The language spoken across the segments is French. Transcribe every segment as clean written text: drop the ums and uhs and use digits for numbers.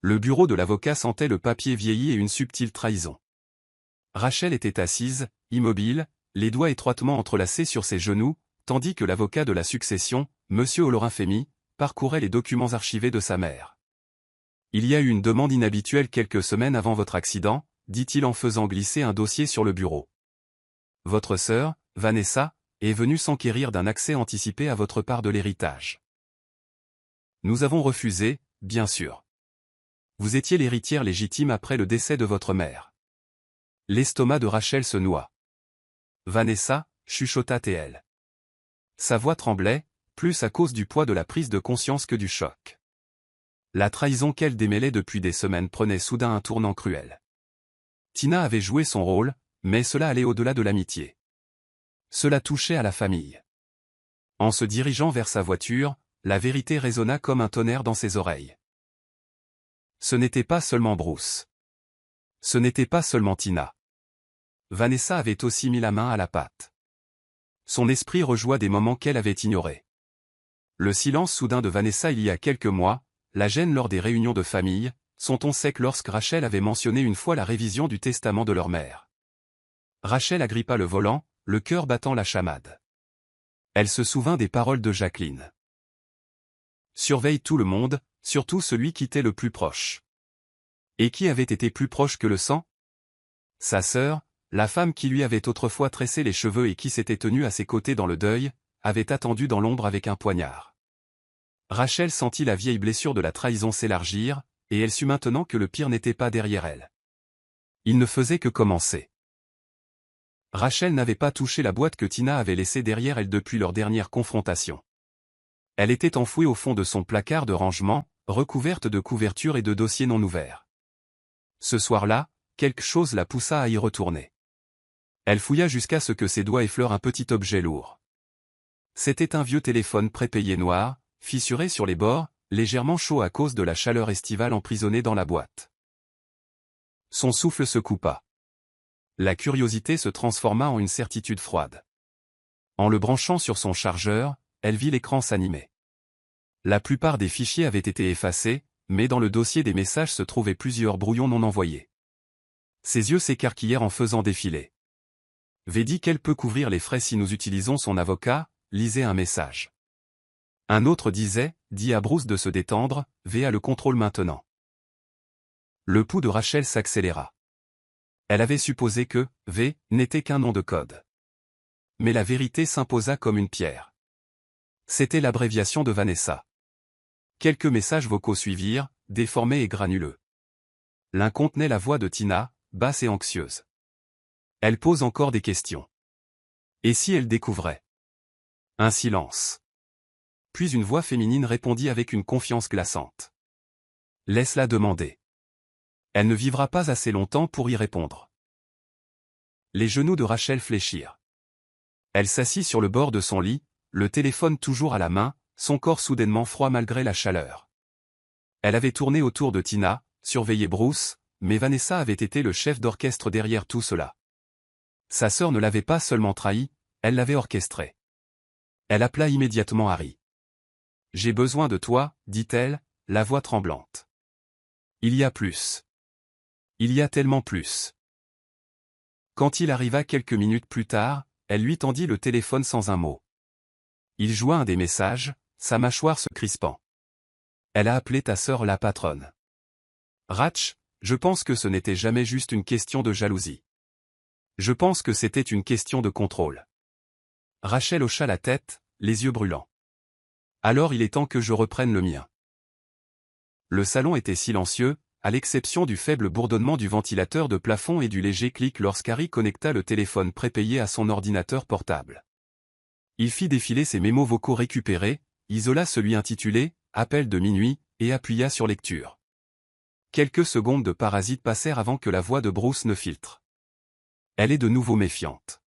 Le bureau de l'avocat sentait le papier vieilli et une subtile trahison. Rachel était assise, immobile, les doigts étroitement entrelacés sur ses genoux, tandis que l'avocat de la succession, M. Olorin-Fémy, parcourait les documents archivés de sa mère. Il y a eu une demande inhabituelle quelques semaines avant votre accident, dit-il en faisant glisser un dossier sur le bureau. Votre sœur, Vanessa, est venue s'enquérir d'un accès anticipé à votre part de l'héritage. Nous avons refusé, bien sûr. Vous étiez l'héritière légitime après le décès de votre mère. L'estomac de Rachel se noua. Vanessa, chuchota-t-elle. Sa voix tremblait, plus à cause du poids de la prise de conscience que du choc. La trahison qu'elle démêlait depuis des semaines prenait soudain un tournant cruel. Tina avait joué son rôle, mais cela allait au-delà de l'amitié. Cela touchait à la famille. En se dirigeant vers sa voiture, la vérité résonna comme un tonnerre dans ses oreilles. Ce n'était pas seulement Bruce. Ce n'était pas seulement Tina. Vanessa avait aussi mis la main à la pâte. Son esprit rejoua des moments qu'elle avait ignorés. Le silence soudain de Vanessa il y a quelques mois, la gêne lors des réunions de famille, son ton sec lorsque Rachel avait mentionné une fois la révision du testament de leur mère. Rachel agrippa le volant, le cœur battant la chamade. Elle se souvint des paroles de Jacqueline. Surveille tout le monde, surtout celui qui t'est le plus proche. Et qui avait été plus proche que le sang? Sa sœur, la femme qui lui avait autrefois tressé les cheveux et qui s'était tenue à ses côtés dans le deuil, avait attendu dans l'ombre avec un poignard. Rachel sentit la vieille blessure de la trahison s'élargir, et elle sut maintenant que le pire n'était pas derrière elle. Il ne faisait que commencer. Rachel n'avait pas touché la boîte que Tina avait laissée derrière elle depuis leur dernière confrontation. Elle était enfouie au fond de son placard de rangement, recouverte de couvertures et de dossiers non ouverts. Ce soir-là, quelque chose la poussa à y retourner. Elle fouilla jusqu'à ce que ses doigts effleurent un petit objet lourd. C'était un vieux téléphone prépayé noir, fissuré sur les bords, légèrement chaud à cause de la chaleur estivale emprisonnée dans la boîte. Son souffle se coupa. La curiosité se transforma en une certitude froide. En le branchant sur son chargeur, elle vit l'écran s'animer. La plupart des fichiers avaient été effacés, mais dans le dossier des messages se trouvaient plusieurs brouillons non envoyés. Ses yeux s'écarquillèrent en faisant défiler. Védie qu'elle peut couvrir les frais si nous utilisons son avocat, lisait un message. Un autre disait, dit à Bruce de se détendre, V a le contrôle maintenant. Le pouls de Rachel s'accéléra. Elle avait supposé que V n'était qu'un nom de code. Mais la vérité s'imposa comme une pierre. C'était l'abréviation de Vanessa. Quelques messages vocaux suivirent, déformés et granuleux. L'un contenait la voix de Tina, basse et anxieuse. Elle pose encore des questions. Et si elle découvrait? Un silence. Puis une voix féminine répondit avec une confiance glaçante. Laisse-la demander. Elle ne vivra pas assez longtemps pour y répondre. Les genoux de Rachel fléchirent. Elle s'assit sur le bord de son lit, le téléphone toujours à la main, son corps soudainement froid malgré la chaleur. Elle avait tourné autour de Tina, surveillé Bruce, mais Vanessa avait été le chef d'orchestre derrière tout cela. Sa sœur ne l'avait pas seulement trahi, elle l'avait orchestré. Elle appela immédiatement Harry. « J'ai besoin de toi, dit-elle, la voix tremblante. Il y a plus. Il y a tellement plus. » Quand il arriva quelques minutes plus tard, elle lui tendit le téléphone sans un mot. Il joua un des messages, sa mâchoire se crispant. Elle a appelé ta sœur la patronne. Rach, je pense que ce n'était jamais juste une question de jalousie. Je pense que c'était une question de contrôle. Rachel hocha la tête, les yeux brûlants. Alors il est temps que je reprenne le mien. Le salon était silencieux, à l'exception du faible bourdonnement du ventilateur de plafond et du léger clic lorsqu'Harry connecta le téléphone prépayé à son ordinateur portable. Il fit défiler ses mémos vocaux récupérés, isola celui intitulé « Appel de minuit » et appuya sur lecture. Quelques secondes de parasite passèrent avant que la voix de Bruce ne filtre. Elle est de nouveau méfiante.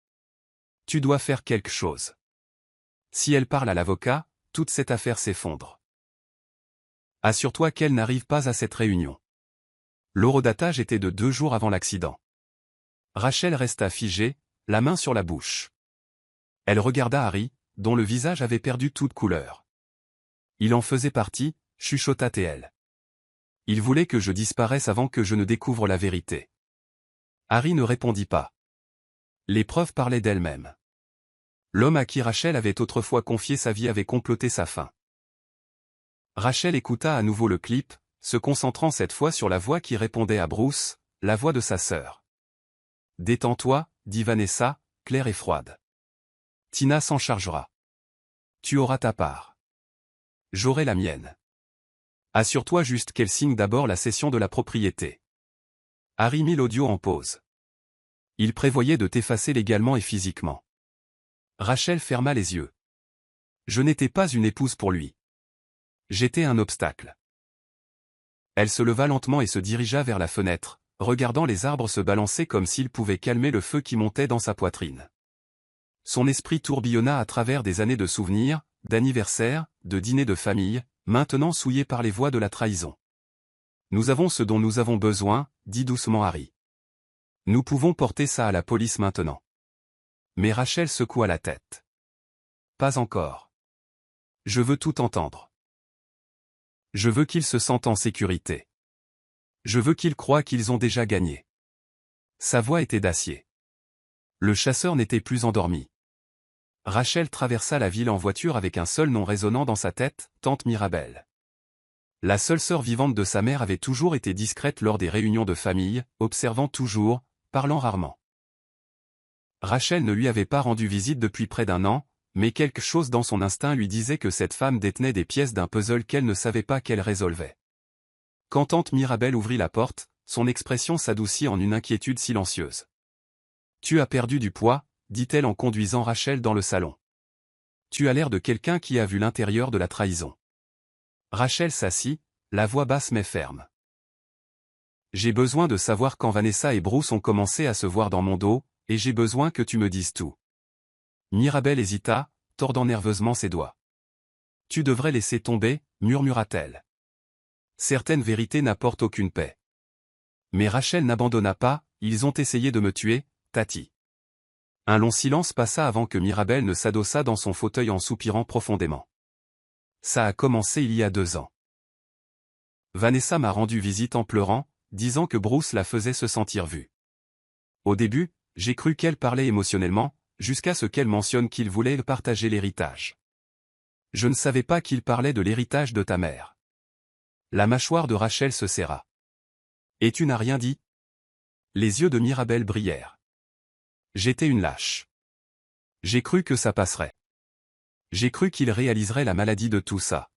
Tu dois faire quelque chose. Si elle parle à l'avocat, toute cette affaire s'effondre. Assure-toi qu'elle n'arrive pas à cette réunion. L'horodatage était de 2 jours avant l'accident. Rachel resta figée, la main sur la bouche. Elle regarda Harry, dont le visage avait perdu toute couleur. Il en faisait partie, chuchota-t-elle. Il voulait que je disparaisse avant que je ne découvre la vérité. Harry ne répondit pas. Les preuves parlaient d'elles-mêmes. L'homme à qui Rachel avait autrefois confié sa vie avait comploté sa fin. Rachel écouta à nouveau le clip, se concentrant cette fois sur la voix qui répondait à Bruce, la voix de sa sœur. « Détends-toi, dit Vanessa, claire et froide. Tina s'en chargera. Tu auras ta part. J'aurai la mienne. Assure-toi juste qu'elle signe d'abord la cession de la propriété. » Harry mit l'audio en pause. Il prévoyait de t'effacer légalement et physiquement. Rachel ferma les yeux. Je n'étais pas une épouse pour lui. J'étais un obstacle. Elle se leva lentement et se dirigea vers la fenêtre, regardant les arbres se balancer comme s'ils pouvaient calmer le feu qui montait dans sa poitrine. Son esprit tourbillonna à travers des années de souvenirs, d'anniversaires, de dîners de famille, maintenant souillés par les voix de la trahison. Nous avons ce dont nous avons besoin, dit doucement Harry. Nous pouvons porter ça à la police maintenant. Mais Rachel secoua la tête. Pas encore. Je veux tout entendre. Je veux qu'ils se sentent en sécurité. Je veux qu'ils croient qu'ils ont déjà gagné. Sa voix était d'acier. Le chasseur n'était plus endormi. Rachel traversa la ville en voiture avec un seul nom résonnant dans sa tête, Tante Mirabel. La seule sœur vivante de sa mère avait toujours été discrète lors des réunions de famille, observant toujours, parlant rarement. Rachel ne lui avait pas rendu visite depuis près d'un an, mais quelque chose dans son instinct lui disait que cette femme détenait des pièces d'un puzzle qu'elle ne savait pas qu'elle résolvait. Quand Tante Mirabel ouvrit la porte, son expression s'adoucit en une inquiétude silencieuse. « Tu as perdu du poids », dit-elle en conduisant Rachel dans le salon. « Tu as l'air de quelqu'un qui a vu l'intérieur de la trahison. » Rachel s'assit, la voix basse mais ferme. « J'ai besoin de savoir quand Vanessa et Bruce ont commencé à se voir dans mon dos, et j'ai besoin que tu me dises tout. » Mirabel hésita, tordant nerveusement ses doigts. « Tu devrais laisser tomber, murmura-t-elle. Certaines vérités n'apportent aucune paix. Mais Rachel n'abandonna pas, ils ont essayé de me tuer, Tati. » Un long silence passa avant que Mirabel ne s'adossât dans son fauteuil en soupirant profondément. Ça a commencé il y a 2 ans. Vanessa m'a rendu visite en pleurant, disant que Bruce la faisait se sentir vue. Au début, j'ai cru qu'elle parlait émotionnellement, jusqu'à ce qu'elle mentionne qu'il voulait partager l'héritage. Je ne savais pas qu'il parlait de l'héritage de ta mère. La mâchoire de Rachel se serra. Et tu n'as rien dit? Les yeux de Mirabel brillèrent. J'étais une lâche. J'ai cru que ça passerait. J'ai cru qu'il réaliserait la maladie de tout ça.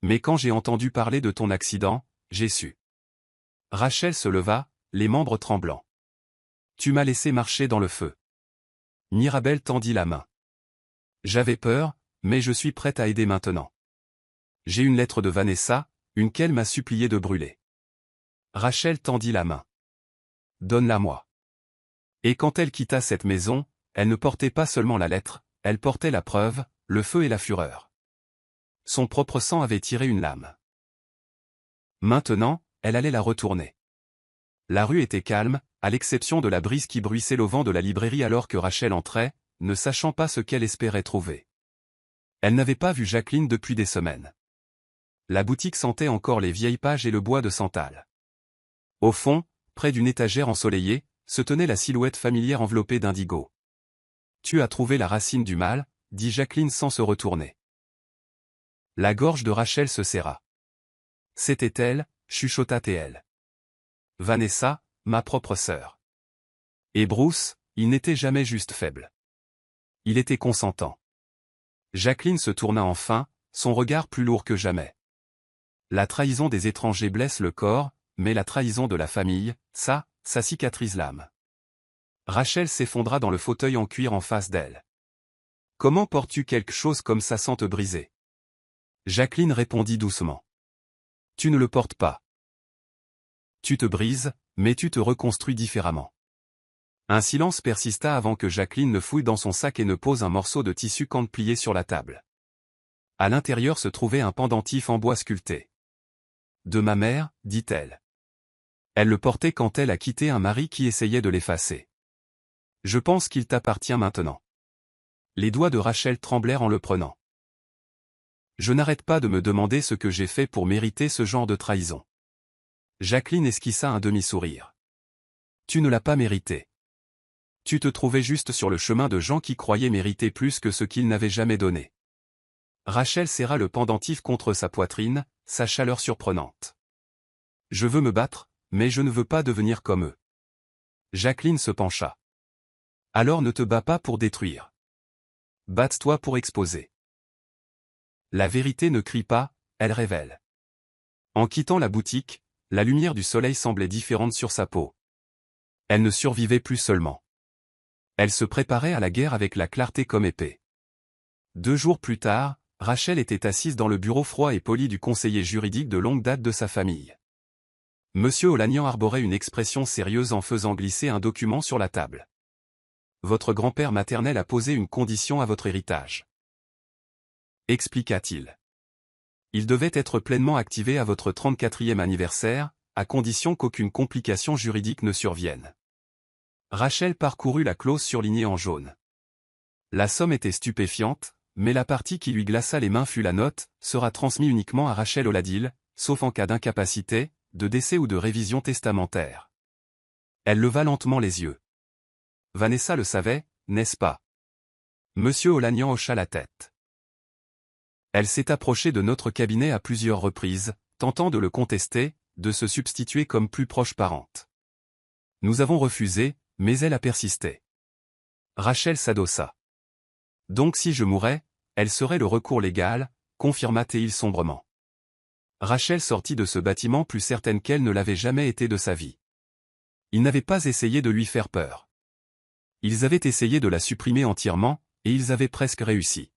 Mais quand j'ai entendu parler de ton accident, j'ai su. Rachel se leva, les membres tremblants. Tu m'as laissé marcher dans le feu. Mirabel tendit la main. J'avais peur, mais je suis prête à aider maintenant. J'ai une lettre de Vanessa, une qu'elle m'a supplié de brûler. Rachel tendit la main. Donne-la-moi. Et quand elle quitta cette maison, elle ne portait pas seulement la lettre, elle portait la preuve, le feu et la fureur. Son propre sang avait tiré une lame. Maintenant, elle allait la retourner. La rue était calme, à l'exception de la brise qui bruissait au vent de la librairie alors que Rachel entrait, ne sachant pas ce qu'elle espérait trouver. Elle n'avait pas vu Jacqueline depuis des semaines. La boutique sentait encore les vieilles pages et le bois de santal. Au fond, près d'une étagère ensoleillée, se tenait la silhouette familière enveloppée d'indigo. « Tu as trouvé la racine du mal », dit Jacqueline sans se retourner. La gorge de Rachel se serra. C'était elle, chuchota-t-elle. Vanessa, ma propre sœur. Et Bruce, il n'était jamais juste faible. Il était consentant. Jacqueline se tourna enfin, son regard plus lourd que jamais. La trahison des étrangers blesse le corps, mais la trahison de la famille, ça cicatrise l'âme. Rachel s'effondra dans le fauteuil en cuir en face d'elle. Comment portes-tu quelque chose comme ça sans te briser? Jacqueline répondit doucement. Tu ne le portes pas. Tu te brises, mais tu te reconstruis différemment. Un silence persista avant que Jacqueline ne fouille dans son sac et ne pose un morceau de tissu cante plié sur la table. À l'intérieur se trouvait un pendentif en bois sculpté. De ma mère, dit-elle. Elle le portait quand elle a quitté un mari qui essayait de l'effacer. Je pense qu'il t'appartient maintenant. Les doigts de Rachel tremblèrent en le prenant. Je n'arrête pas de me demander ce que j'ai fait pour mériter ce genre de trahison. Jacqueline esquissa un demi-sourire. Tu ne l'as pas mérité. Tu te trouvais juste sur le chemin de gens qui croyaient mériter plus que ce qu'ils n'avaient jamais donné. Rachel serra le pendentif contre sa poitrine, sa chaleur surprenante. Je veux me battre, mais je ne veux pas devenir comme eux. Jacqueline se pencha. Alors ne te bats pas pour détruire. Batte-toi pour exposer. La vérité ne crie pas, elle révèle. En quittant la boutique, la lumière du soleil semblait différente sur sa peau. Elle ne survivait plus seulement. Elle se préparait à la guerre avec la clarté comme épée. 2 jours plus tard, Rachel était assise dans le bureau froid et poli du conseiller juridique de longue date de sa famille. Monsieur Olagnan arborait une expression sérieuse en faisant glisser un document sur la table. Votre grand-père maternel a posé une condition à votre héritage. Expliqua-t-il. Il devait être pleinement activé à votre 34e anniversaire, à condition qu'aucune complication juridique ne survienne. Rachel parcourut la clause surlignée en jaune. La somme était stupéfiante, mais la partie qui lui glaça les mains fut la note, sera transmise uniquement à Rachel Oladil, sauf en cas d'incapacité, de décès ou de révision testamentaire. Elle leva lentement les yeux. Vanessa le savait, n'est-ce pas? Monsieur Olagnan hocha la tête. Elle s'est approchée de notre cabinet à plusieurs reprises, tentant de le contester, de se substituer comme plus proche parente. Nous avons refusé, mais elle a persisté. Rachel s'adossa. Donc si je mourais, elle serait le recours légal, confirma Théil sombrement. Rachel sortit de ce bâtiment plus certaine qu'elle ne l'avait jamais été de sa vie. Ils n'avaient pas essayé de lui faire peur. Ils avaient essayé de la supprimer entièrement, et ils avaient presque réussi.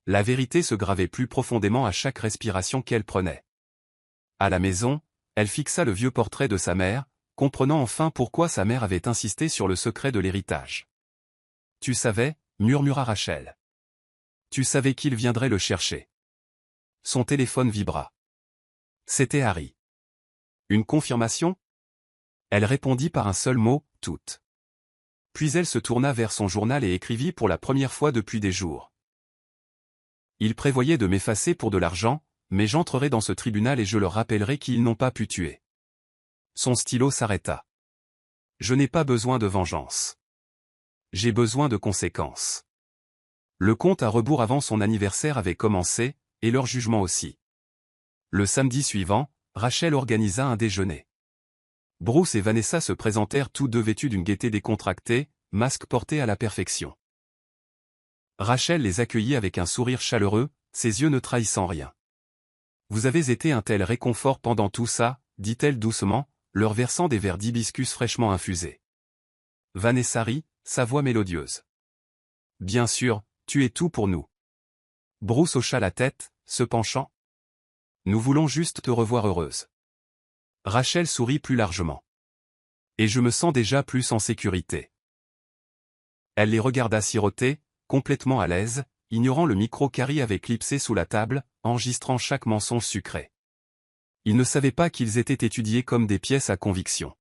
La vérité se gravait plus profondément à chaque respiration qu'elle prenait. À la maison, elle fixa le vieux portrait de sa mère, comprenant enfin pourquoi sa mère avait insisté sur le secret de l'héritage. Tu savais, murmura Rachel. Tu savais qu'il viendrait le chercher. Son téléphone vibra. C'était Harry. Une confirmation? Elle répondit par un seul mot, toute. Puis elle se tourna vers son journal et écrivit pour la première fois depuis des jours. Ils prévoyaient de m'effacer pour de l'argent, mais j'entrerai dans ce tribunal et je leur rappellerai qu'ils n'ont pas pu tuer. Son stylo s'arrêta. Je n'ai pas besoin de vengeance. J'ai besoin de conséquences. Le compte à rebours avant son anniversaire avait commencé, et leur jugement aussi. Le samedi suivant, Rachel organisa un déjeuner. Bruce et Vanessa se présentèrent tous deux vêtus d'une gaieté décontractée, masques portés à la perfection. Rachel les accueillit avec un sourire chaleureux, ses yeux ne trahissant rien. Vous avez été un tel réconfort pendant tout ça, dit-elle doucement, leur versant des verres d'hibiscus fraîchement infusés. Vanessa rit, sa voix mélodieuse. Bien sûr, tu es tout pour nous. Bruce hocha la tête, se penchant. Nous voulons juste te revoir heureuse. Rachel sourit plus largement. Et je me sens déjà plus en sécurité. Elle les regarda siroter, complètement à l'aise, ignorant le micro qu'Harry avait clipsé sous la table, enregistrant chaque mensonge sucré. Ils ne savaient pas qu'ils étaient étudiés comme des pièces à conviction.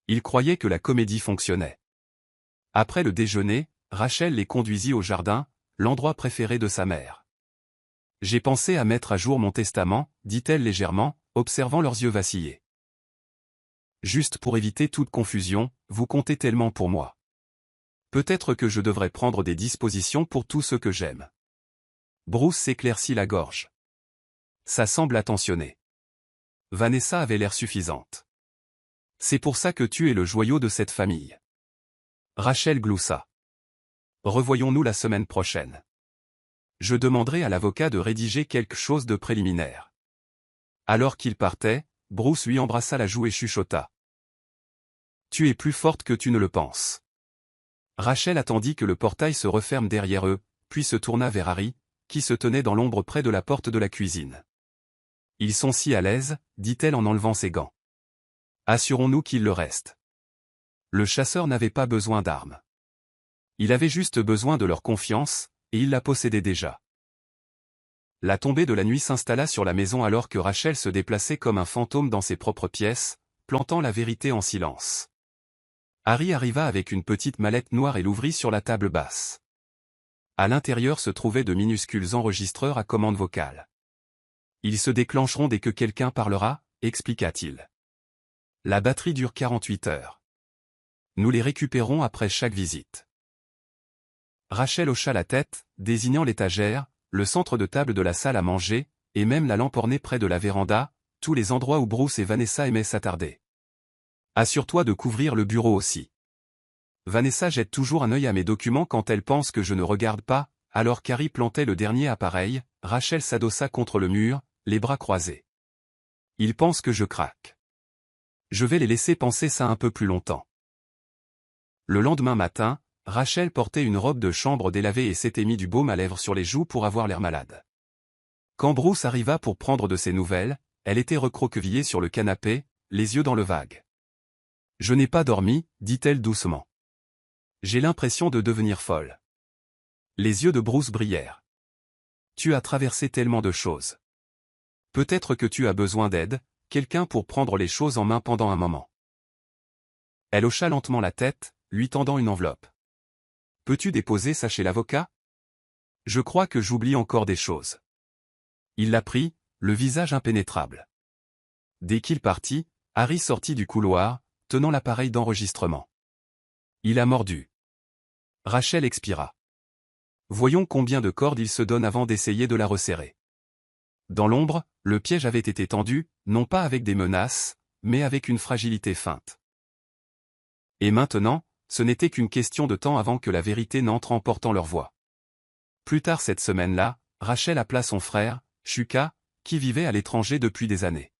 Ils croyaient que la comédie fonctionnait. Après le déjeuner, Rachel les conduisit au jardin, l'endroit préféré de sa mère. J'ai pensé à mettre à jour mon testament, dit-elle légèrement, observant leurs yeux vaciller. Juste pour éviter toute confusion, vous comptez tellement pour moi. Peut-être que je devrais prendre des dispositions pour tout ce que j'aime. Bruce s'éclaircit la gorge. Ça semble attentionné. Vanessa avait l'air suffisante. C'est pour ça que tu es le joyau de cette famille. Rachel gloussa. Revoyons-nous la semaine prochaine. Je demanderai à l'avocat de rédiger quelque chose de préliminaire. Alors qu'il partait, Bruce lui embrassa la joue et chuchota. Tu es plus forte que tu ne le penses. Rachel attendit que le portail se referme derrière eux, puis se tourna vers Harry, qui se tenait dans l'ombre près de la porte de la cuisine. Ils sont si à l'aise, dit-elle en enlevant ses gants. Assurons-nous qu'il le reste. Le chasseur n'avait pas besoin d'armes. Il avait juste besoin de leur confiance, et il la possédait déjà. La tombée de la nuit s'installa sur la maison alors que Rachel se déplaçait comme un fantôme dans ses propres pièces, plantant la vérité en silence. Harry arriva avec une petite mallette noire et l'ouvrit sur la table basse. À l'intérieur se trouvaient de minuscules enregistreurs à commande vocale. Ils se déclencheront dès que quelqu'un parlera, expliqua-t-il. La batterie dure 48 heures. Nous les récupérons après chaque visite. Rachel hocha la tête, désignant l'étagère, le centre de table de la salle à manger, et même la lampe ornée près de la véranda, tous les endroits où Bruce et Vanessa aimaient s'attarder. Assure-toi de couvrir le bureau aussi. Vanessa jette toujours un œil à mes documents quand elle pense que je ne regarde pas, alors qu'Harry plantait le dernier appareil, Rachel s'adossa contre le mur, les bras croisés. Il pense que je craque. Je vais les laisser penser ça un peu plus longtemps. Le lendemain matin, Rachel portait une robe de chambre délavée et s'était mis du baume à lèvres sur les joues pour avoir l'air malade. Quand Bruce arriva pour prendre de ses nouvelles, elle était recroquevillée sur le canapé, les yeux dans le vague. « Je n'ai pas dormi, dit-elle doucement. J'ai l'impression de devenir folle. » Les yeux de Bruce brillèrent. « Tu as traversé tellement de choses. Peut-être que tu as besoin d'aide, quelqu'un pour prendre les choses en main pendant un moment. » Elle hocha lentement la tête, lui tendant une enveloppe. « Peux-tu déposer ça chez l'avocat ? Je crois que j'oublie encore des choses. » Il la prit, le visage impénétrable. Dès qu'il partit, Harry sortit du couloir, tenant l'appareil d'enregistrement. Il a mordu. Rachel expira. Voyons combien de cordes il se donne avant d'essayer de la resserrer. Dans l'ombre, le piège avait été tendu, non pas avec des menaces, mais avec une fragilité feinte. Et maintenant, ce n'était qu'une question de temps avant que la vérité n'entre en portant leur voix. Plus tard cette semaine-là, Rachel appela son frère, Shuka, qui vivait à l'étranger depuis des années.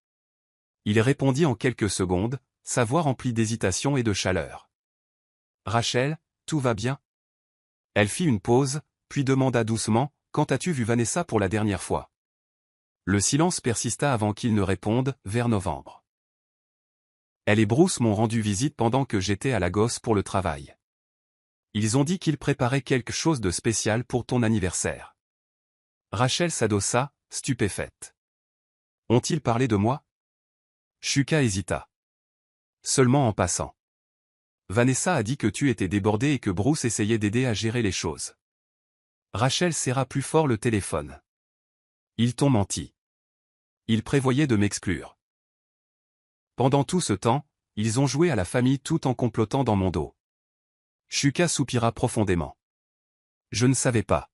Il répondit en quelques secondes, sa voix remplie d'hésitation et de chaleur. « Rachel, tout va bien ?» Elle fit une pause, puis demanda doucement, « Quand as-tu vu Vanessa pour la dernière fois ?» Le silence persista avant qu'il ne réponde, vers novembre. Elle et Bruce m'ont rendu visite pendant que j'étais à Lagos pour le travail. Ils ont dit qu'ils préparaient quelque chose de spécial pour ton anniversaire. Rachel s'adossa, stupéfaite. Ont-ils parlé de moi? Shuka hésita. Seulement en passant. Vanessa a dit que tu étais débordé et que Bruce essayait d'aider à gérer les choses. Rachel serra plus fort le téléphone. Ils t'ont menti. Ils prévoyaient de m'exclure. Pendant tout ce temps, ils ont joué à la famille tout en complotant dans mon dos. Shuka soupira profondément. Je ne savais pas.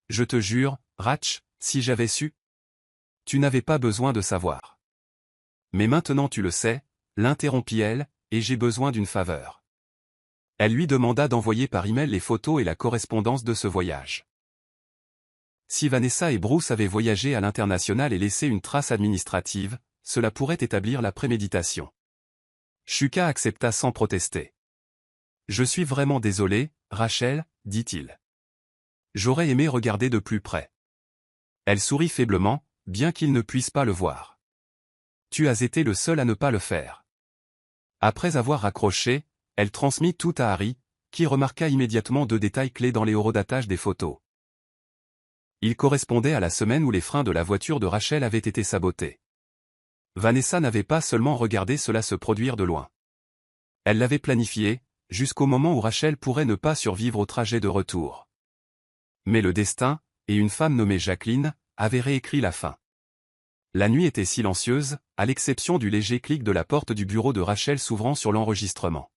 Je te jure, Rach, si j'avais su. Tu n'avais pas besoin de savoir. Mais maintenant tu le sais, l'interrompit-elle, et j'ai besoin d'une faveur. Elle lui demanda d'envoyer par email les photos et la correspondance de ce voyage. Si Vanessa et Bruce avaient voyagé à l'international et laissé une trace administrative, cela pourrait établir la préméditation. Shuka accepta sans protester. Je suis vraiment désolé, Rachel, dit-il. J'aurais aimé regarder de plus près. Elle sourit faiblement, bien qu'il ne puisse pas le voir. Tu as été le seul à ne pas le faire. Après avoir raccroché, elle transmit tout à Harry, qui remarqua immédiatement deux détails clés dans les horodatages des photos. Il correspondait à la semaine où les freins de la voiture de Rachel avaient été sabotés. Vanessa n'avait pas seulement regardé cela se produire de loin. Elle l'avait planifié, jusqu'au moment où Rachel pourrait ne pas survivre au trajet de retour. Mais le destin, et une femme nommée Jacqueline, avaient réécrit la fin. La nuit était silencieuse, à l'exception du léger clic de la porte du bureau de Rachel s'ouvrant sur l'enregistrement.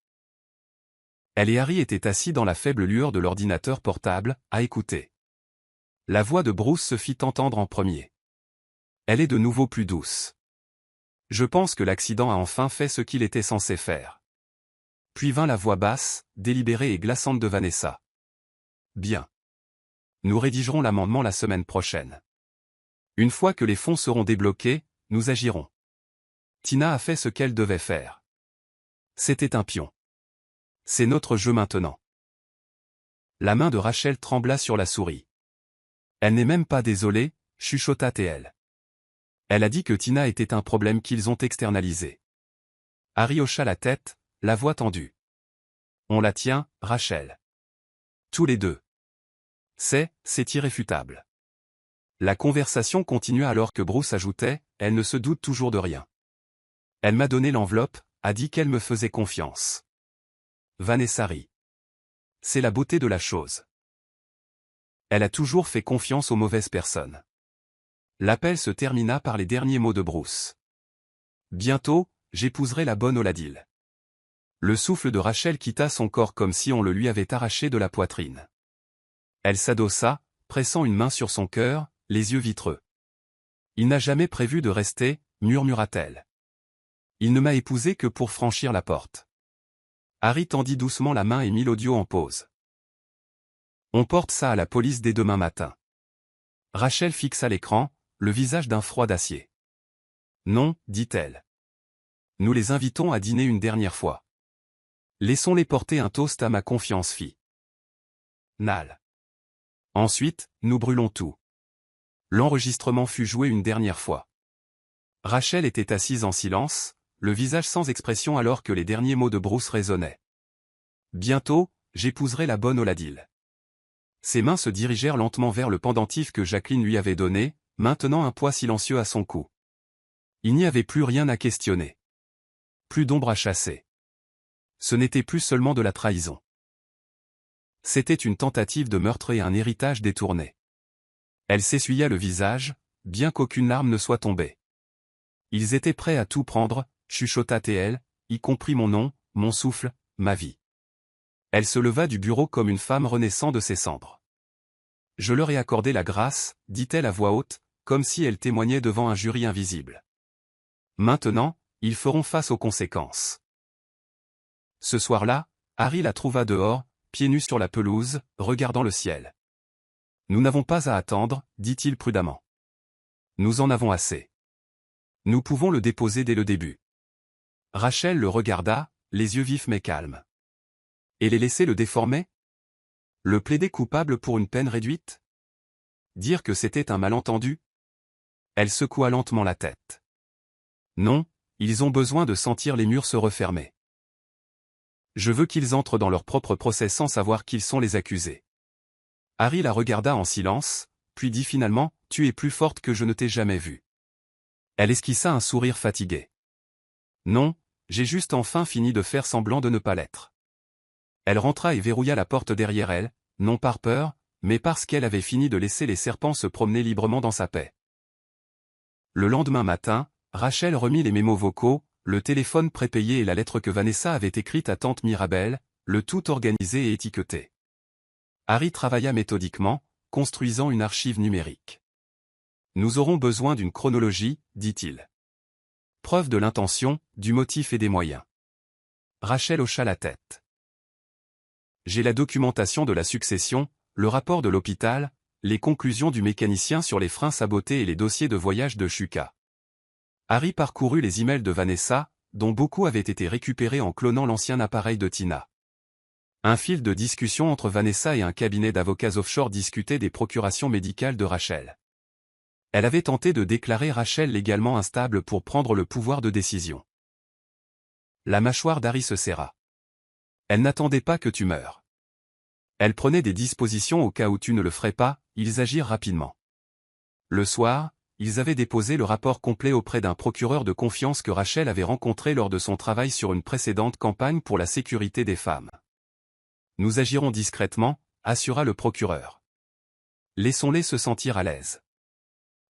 Elle et Harry étaient assis dans la faible lueur de l'ordinateur portable, à écouter. La voix de Bruce se fit entendre en premier. Elle est de nouveau plus douce. Je pense que l'accident a enfin fait ce qu'il était censé faire. Puis vint la voix basse, délibérée et glaçante de Vanessa. Bien. Nous rédigerons l'amendement la semaine prochaine. Une fois que les fonds seront débloqués, nous agirons. Tina a fait ce qu'elle devait faire. C'était un pion. C'est notre jeu maintenant. La main de Rachel trembla sur la souris. Elle n'est même pas désolée, chuchota-t-elle. Elle a dit que Tina était un problème qu'ils ont externalisé. Harry hocha la tête, la voix tendue. On la tient, Rachel. Tous les deux. C'est irréfutable. La conversation continua alors que Bruce ajoutait, elle ne se doute toujours de rien. Elle m'a donné l'enveloppe, a dit qu'elle me faisait confiance. Vanessa rit. C'est la beauté de la chose. Elle a toujours fait confiance aux mauvaises personnes. L'appel se termina par les derniers mots de Bruce. Bientôt, j'épouserai la bonne Oladil. Le souffle de Rachel quitta son corps comme si on le lui avait arraché de la poitrine. Elle s'adossa, pressant une main sur son cœur, les yeux vitreux. Il n'a jamais prévu de rester, murmura-t-elle. Il ne m'a épousé que pour franchir la porte. Harry tendit doucement la main et mit l'audio en pause. On porte ça à la police dès demain matin. Rachel fixa l'écran, le visage d'un froid d'acier. Non, dit-elle. Nous les invitons à dîner une dernière fois. Laissons-les porter un toast à ma confiance fille. Nal. Ensuite, nous brûlons tout. L'enregistrement fut joué une dernière fois. Rachel était assise en silence, le visage sans expression alors que les derniers mots de Bruce résonnaient. Bientôt, j'épouserai la bonne Oladil. Ses mains se dirigèrent lentement vers le pendentif que Jacqueline lui avait donné, maintenant un poids silencieux à son cou. Il n'y avait plus rien à questionner. Plus d'ombre à chasser. Ce n'était plus seulement de la trahison. C'était une tentative de meurtre et un héritage détourné. Elle s'essuya le visage, bien qu'aucune larme ne soit tombée. Ils étaient prêts à tout prendre, chuchota-t-elle, y compris mon nom, mon souffle, ma vie. Elle se leva du bureau comme une femme renaissant de ses cendres. Je leur ai accordé la grâce, dit-elle à voix haute, comme si elle témoignait devant un jury invisible. Maintenant, ils feront face aux conséquences. Ce soir-là, Harry la trouva dehors, pieds nus sur la pelouse, regardant le ciel. Nous n'avons pas à attendre, dit-il prudemment. Nous en avons assez. Nous pouvons le déposer dès le début. Rachel le regarda, les yeux vifs mais calmes. Et les laisser le déformer? Le plaider coupable pour une peine réduite? Dire que c'était un malentendu? Elle secoua lentement la tête. Non, ils ont besoin de sentir les murs se refermer. Je veux qu'ils entrent dans leur propre procès sans savoir qu'ils sont les accusés. Harry la regarda en silence, puis dit finalement, « Tu es plus forte que je ne t'ai jamais vue. » Elle esquissa un sourire fatigué. « Non, j'ai juste enfin fini de faire semblant de ne pas l'être. » Elle rentra et verrouilla la porte derrière elle, non par peur, mais parce qu'elle avait fini de laisser les serpents se promener librement dans sa paix. Le lendemain matin, Rachel remit les mémos vocaux, le téléphone prépayé et la lettre que Vanessa avait écrite à tante Mirabelle, le tout organisé et étiqueté. Harry travailla méthodiquement, construisant une archive numérique. Nous aurons besoin d'une chronologie, dit-il. Preuve de l'intention, du motif et des moyens. Rachel hocha la tête. J'ai la documentation de la succession, le rapport de l'hôpital, les conclusions du mécanicien sur les freins sabotés et les dossiers de voyage de Shuka. Harry parcourut les emails de Vanessa, dont beaucoup avaient été récupérés en clonant l'ancien appareil de Tina. Un fil de discussion entre Vanessa et un cabinet d'avocats offshore discutait des procurations médicales de Rachel. Elle avait tenté de déclarer Rachel légalement instable pour prendre le pouvoir de décision. La mâchoire d'Harry se serra. Elle n'attendait pas que tu meures. Elle prenait des dispositions au cas où tu ne le ferais pas, ils agirent rapidement. Le soir, ils avaient déposé le rapport complet auprès d'un procureur de confiance que Rachel avait rencontré lors de son travail sur une précédente campagne pour la sécurité des femmes. Nous agirons discrètement, assura le procureur. Laissons-les se sentir à l'aise.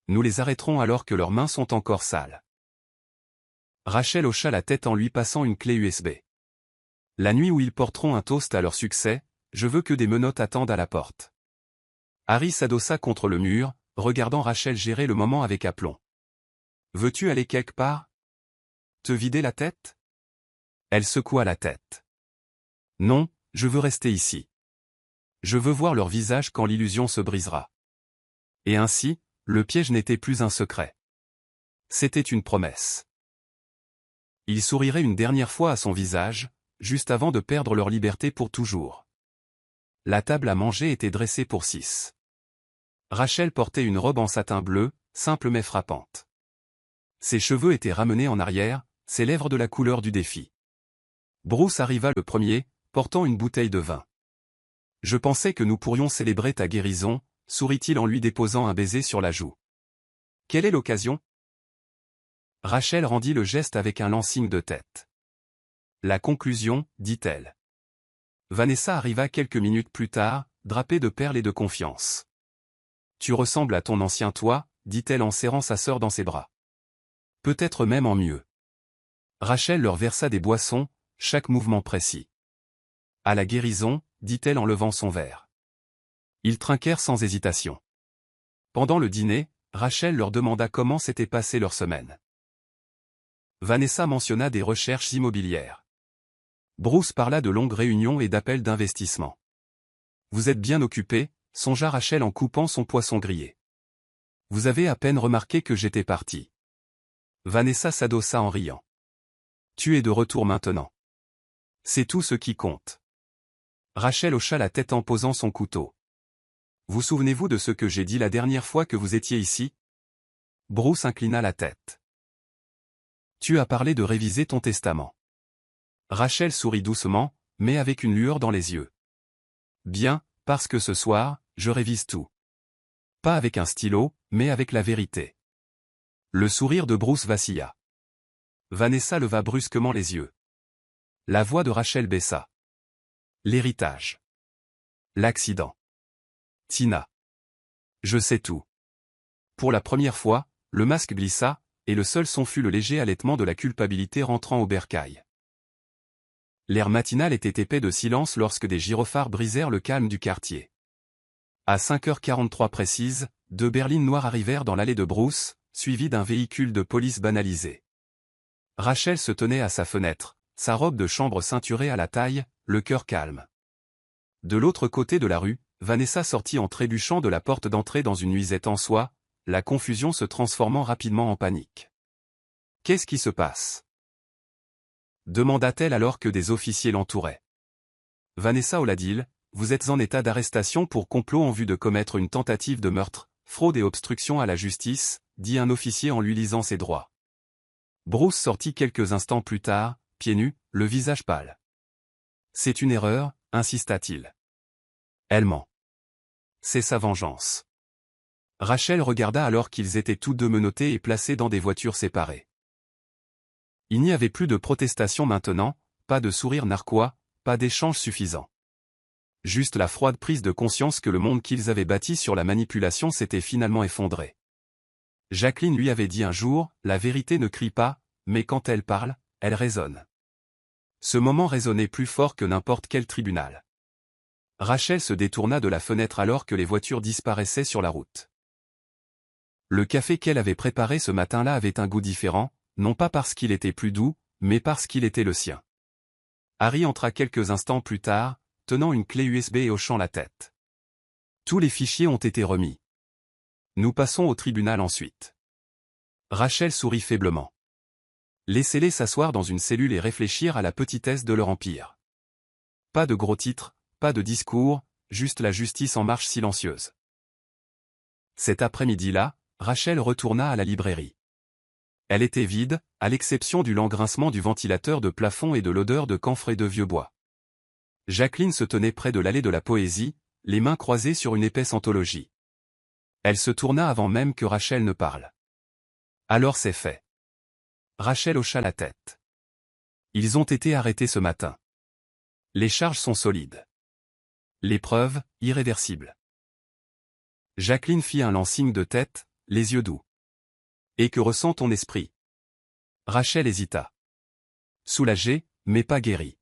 Nous les arrêterons alors que leurs mains sont encore sales. Rachel hocha la tête en lui passant une clé USB. La nuit où ils porteront un toast à leur succès, je veux que des menottes attendent à la porte. Harry s'adossa contre le mur, regardant Rachel gérer le moment avec aplomb. Veux-tu aller quelque part? Te vider la tête? Elle secoua la tête. Non, je veux rester ici. Je veux voir leur visage quand l'illusion se brisera. Et ainsi, le piège n'était plus un secret. C'était une promesse. Il sourirait une dernière fois à son visage, juste avant de perdre leur liberté pour toujours. La table à manger était dressée pour 6. Rachel portait une robe en satin bleu, simple mais frappante. Ses cheveux étaient ramenés en arrière, ses lèvres de la couleur du défi. Bruce arriva le premier, portant une bouteille de vin. « Je pensais que nous pourrions célébrer ta guérison », sourit-il en lui déposant un baiser sur la joue. « Quelle est l'occasion » Rachel rendit le geste avec un lent signe de tête. « La conclusion, dit-elle. » Vanessa arriva quelques minutes plus tard, drapée de perles et de confiance. tu ressembles à ton ancien toi, dit-elle en serrant sa sœur dans ses bras. Peut-être même en mieux. Rachel leur versa des boissons, chaque mouvement précis. À la guérison, dit-elle en levant son verre. Ils trinquèrent sans hésitation. Pendant le dîner, Rachel leur demanda comment s'était passée leur semaine. Vanessa mentionna des recherches immobilières. Bruce parla de longues réunions et d'appels d'investissement. Vous êtes bien occupé, songea Rachel en coupant son poisson grillé. Vous avez à peine remarqué que j'étais parti. Vanessa s'adossa en riant. Tu es de retour maintenant. C'est tout ce qui compte. Rachel hocha la tête en posant son couteau. Vous souvenez-vous de ce que j'ai dit la dernière fois que vous étiez ici? Bruce inclina la tête. Tu as parlé de réviser ton testament. Rachel sourit doucement, mais avec une lueur dans les yeux. Bien, parce que ce soir, je révise tout. Pas avec un stylo, mais avec la vérité. Le sourire de Bruce vacilla. Vanessa leva brusquement les yeux. La voix de Rachel baissa. L'héritage. L'accident. Tina. Je sais tout. Pour la première fois, le masque glissa, et le seul son fut le léger halètement de la culpabilité rentrant au bercail. L'air matinal était épais de silence lorsque des gyrophares brisèrent le calme du quartier. À 5h43 précises, deux berlines noires arrivèrent dans l'allée de Bruce, suivies d'un véhicule de police banalisé. Rachel se tenait à sa fenêtre, sa robe de chambre ceinturée à la taille, le cœur calme. De l'autre côté de la rue, Vanessa sortit en trébuchant de la porte d'entrée dans une nuisette en soie, la confusion se transformant rapidement en panique. « Qu'est-ce qui se passe ?» demanda-t-elle alors que des officiers l'entouraient. « Vanessa Oladil, vous êtes en état d'arrestation pour complot en vue de commettre une tentative de meurtre, fraude et obstruction à la justice, dit un officier en lui lisant ses droits. Bruce sortit quelques instants plus tard, pieds nus, le visage pâle. « C'est une erreur, insista-t-il. Elle ment. C'est sa vengeance. » Rachel regarda alors qu'ils étaient tous deux menottés et placés dans des voitures séparées. Il n'y avait plus de protestation maintenant, pas de sourire narquois, pas d'échange suffisant. Juste la froide prise de conscience que le monde qu'ils avaient bâti sur la manipulation s'était finalement effondré. Jacqueline lui avait dit un jour, la vérité ne crie pas, mais quand elle parle, elle résonne. Ce moment résonnait plus fort que n'importe quel tribunal. Rachel se détourna de la fenêtre alors que les voitures disparaissaient sur la route. Le café qu'elle avait préparé ce matin-là avait un goût différent, non pas parce qu'il était plus doux, mais parce qu'il était le sien. Harry entra quelques instants plus tard, tenant une clé USB et hochant la tête. Tous les fichiers ont été remis. Nous passons au tribunal ensuite. Rachel sourit faiblement. Laissez-les s'asseoir dans une cellule et réfléchir à la petitesse de leur empire. Pas de gros titres, pas de discours, juste la justice en marche silencieuse. Cet après-midi-là, Rachel retourna à la librairie. Elle était vide, à l'exception du lent grincement du ventilateur de plafond et de l'odeur de camphre de vieux bois. Jacqueline se tenait près de l'allée de la poésie, les mains croisées sur une épaisse anthologie. Elle se tourna avant même que Rachel ne parle. Alors c'est fait. Rachel hocha la tête. Ils ont été arrêtés ce matin. Les charges sont solides. Les preuves, irréversibles. Jacqueline fit un lent signe de tête, les yeux doux. Et que ressent ton esprit? Rachel hésita. Soulagée, mais pas guérie.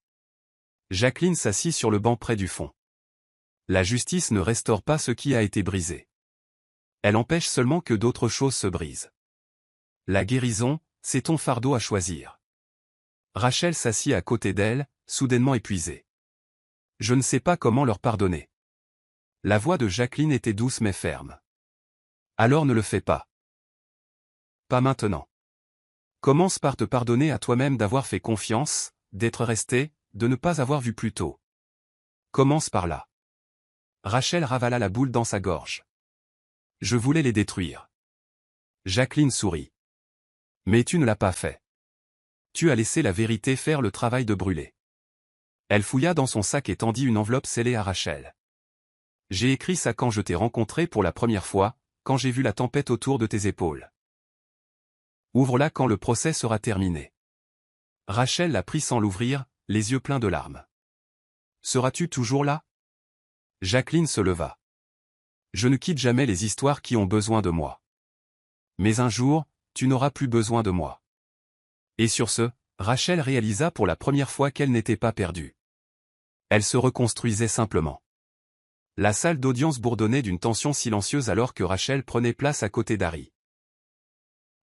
Jacqueline s'assit sur le banc près du fond. La justice ne restaure pas ce qui a été brisé. Elle empêche seulement que d'autres choses se brisent. La guérison, c'est ton fardeau à choisir. Rachel s'assit à côté d'elle, soudainement épuisée. Je ne sais pas comment leur pardonner. La voix de Jacqueline était douce mais ferme. Alors ne le fais pas. Pas maintenant. Commence par te pardonner à toi-même d'avoir fait confiance, d'être resté, de ne pas avoir vu plus tôt. Commence par là. Rachel ravala la boule dans sa gorge. Je voulais les détruire. Jacqueline sourit. Mais tu ne l'as pas fait. Tu as laissé la vérité faire le travail de brûler. Elle fouilla dans son sac et tendit une enveloppe scellée à Rachel. J'ai écrit ça quand je t'ai rencontré pour la première fois, quand j'ai vu la tempête autour de tes épaules. Ouvre-la quand le procès sera terminé. Rachel la prit sans l'ouvrir, les yeux pleins de larmes. Seras-tu toujours là? Jacqueline se leva. Je ne quitte jamais les histoires qui ont besoin de moi. Mais un jour, tu n'auras plus besoin de moi. Et sur ce, Rachel réalisa pour la première fois qu'elle n'était pas perdue. Elle se reconstruisait simplement. La salle d'audience bourdonnait d'une tension silencieuse alors que Rachel prenait place à côté d'Harry.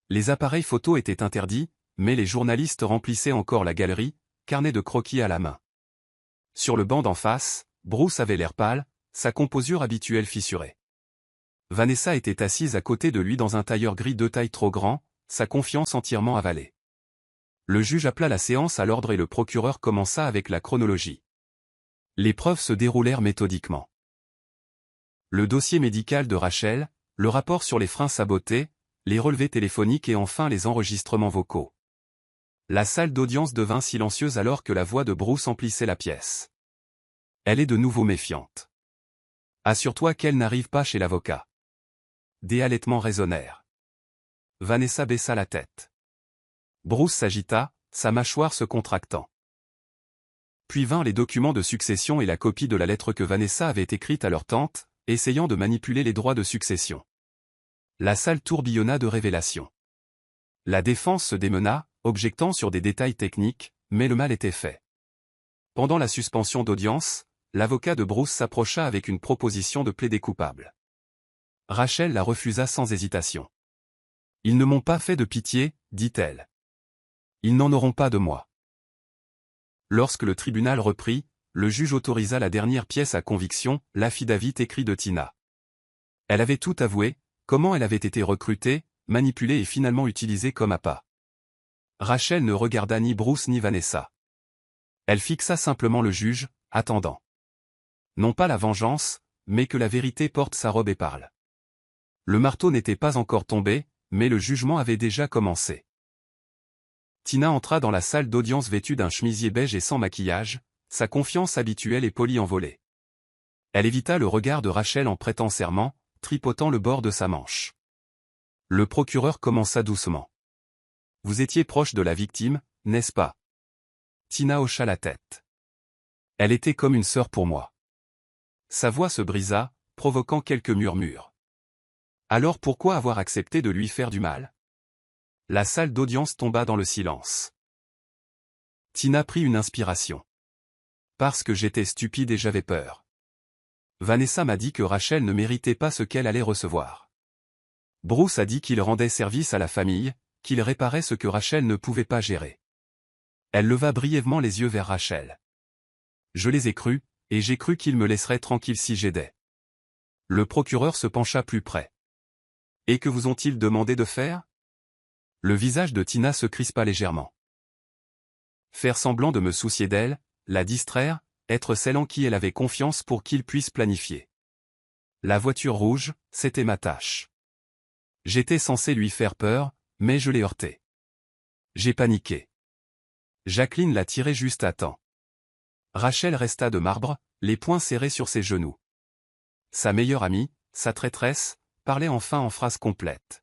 Les appareils photos étaient interdits, mais les journalistes remplissaient encore la galerie, carnet de croquis à la main. Sur le banc d'en face, Bruce avait l'air pâle, sa composure habituelle fissurée. Vanessa était assise à côté de lui dans un tailleur gris de taille trop grand, sa confiance entièrement avalée. Le juge appela la séance à l'ordre et le procureur commença avec la chronologie. Les preuves se déroulèrent méthodiquement. Le dossier médical de Rachel, le rapport sur les freins sabotés, les relevés téléphoniques et enfin les enregistrements vocaux. La salle d'audience devint silencieuse alors que la voix de Bruce emplissait la pièce. Elle est de nouveau méfiante. Assure-toi qu'elle n'arrive pas chez l'avocat. Des halètements résonnèrent. Vanessa baissa la tête. Bruce s'agita, sa mâchoire se contractant. Puis vinrent les documents de succession et la copie de la lettre que Vanessa avait écrite à leur tante, essayant de manipuler les droits de succession. La salle tourbillonna de révélations. La défense se démena, objectant sur des détails techniques, mais le mal était fait. Pendant la suspension d'audience, l'avocat de Bruce s'approcha avec une proposition de plaider coupable. Rachel la refusa sans hésitation. « Ils ne m'ont pas fait de pitié, dit-elle. Ils n'en auront pas de moi. » Lorsque le tribunal reprit, le juge autorisa la dernière pièce à conviction, l'affidavit écrit de Tina. Elle avait tout avoué, comment elle avait été recrutée, manipulée et finalement utilisée comme appât. Rachel ne regarda ni Bruce ni Vanessa. Elle fixa simplement le juge, attendant. Non pas la vengeance, mais que la vérité porte sa robe et parle. Le marteau n'était pas encore tombé, mais le jugement avait déjà commencé. Tina entra dans la salle d'audience vêtue d'un chemisier beige et sans maquillage, sa confiance habituelle et polie envolée. Elle évita le regard de Rachel en prêtant serment, tripotant le bord de sa manche. Le procureur commença doucement. « Vous étiez proche de la victime, n'est-ce pas ?» Tina hocha la tête. « Elle était comme une sœur pour moi. » Sa voix se brisa, provoquant quelques murmures. Alors pourquoi avoir accepté de lui faire du mal? La salle d'audience tomba dans le silence. Tina prit une inspiration. Parce que j'étais stupide et j'avais peur. Vanessa m'a dit que Rachel ne méritait pas ce qu'elle allait recevoir. Bruce a dit qu'il rendait service à la famille, qu'il réparait ce que Rachel ne pouvait pas gérer. Elle leva brièvement les yeux vers Rachel. Je les ai crus, et j'ai cru qu'ils me laisseraient tranquille si j'aidais. Le procureur se pencha plus près. Et que vous ont-ils demandé de faire? Le visage de Tina se crispa légèrement. Faire semblant de me soucier d'elle, la distraire, être celle en qui elle avait confiance pour qu'il puisse planifier. La voiture rouge, c'était ma tâche. J'étais censé lui faire peur, mais je l'ai heurté. J'ai paniqué. Jacqueline l'a tiré juste à temps. Rachel resta de marbre, les poings serrés sur ses genoux. Sa meilleure amie, sa traîtresse, parlait enfin en phrases complètes.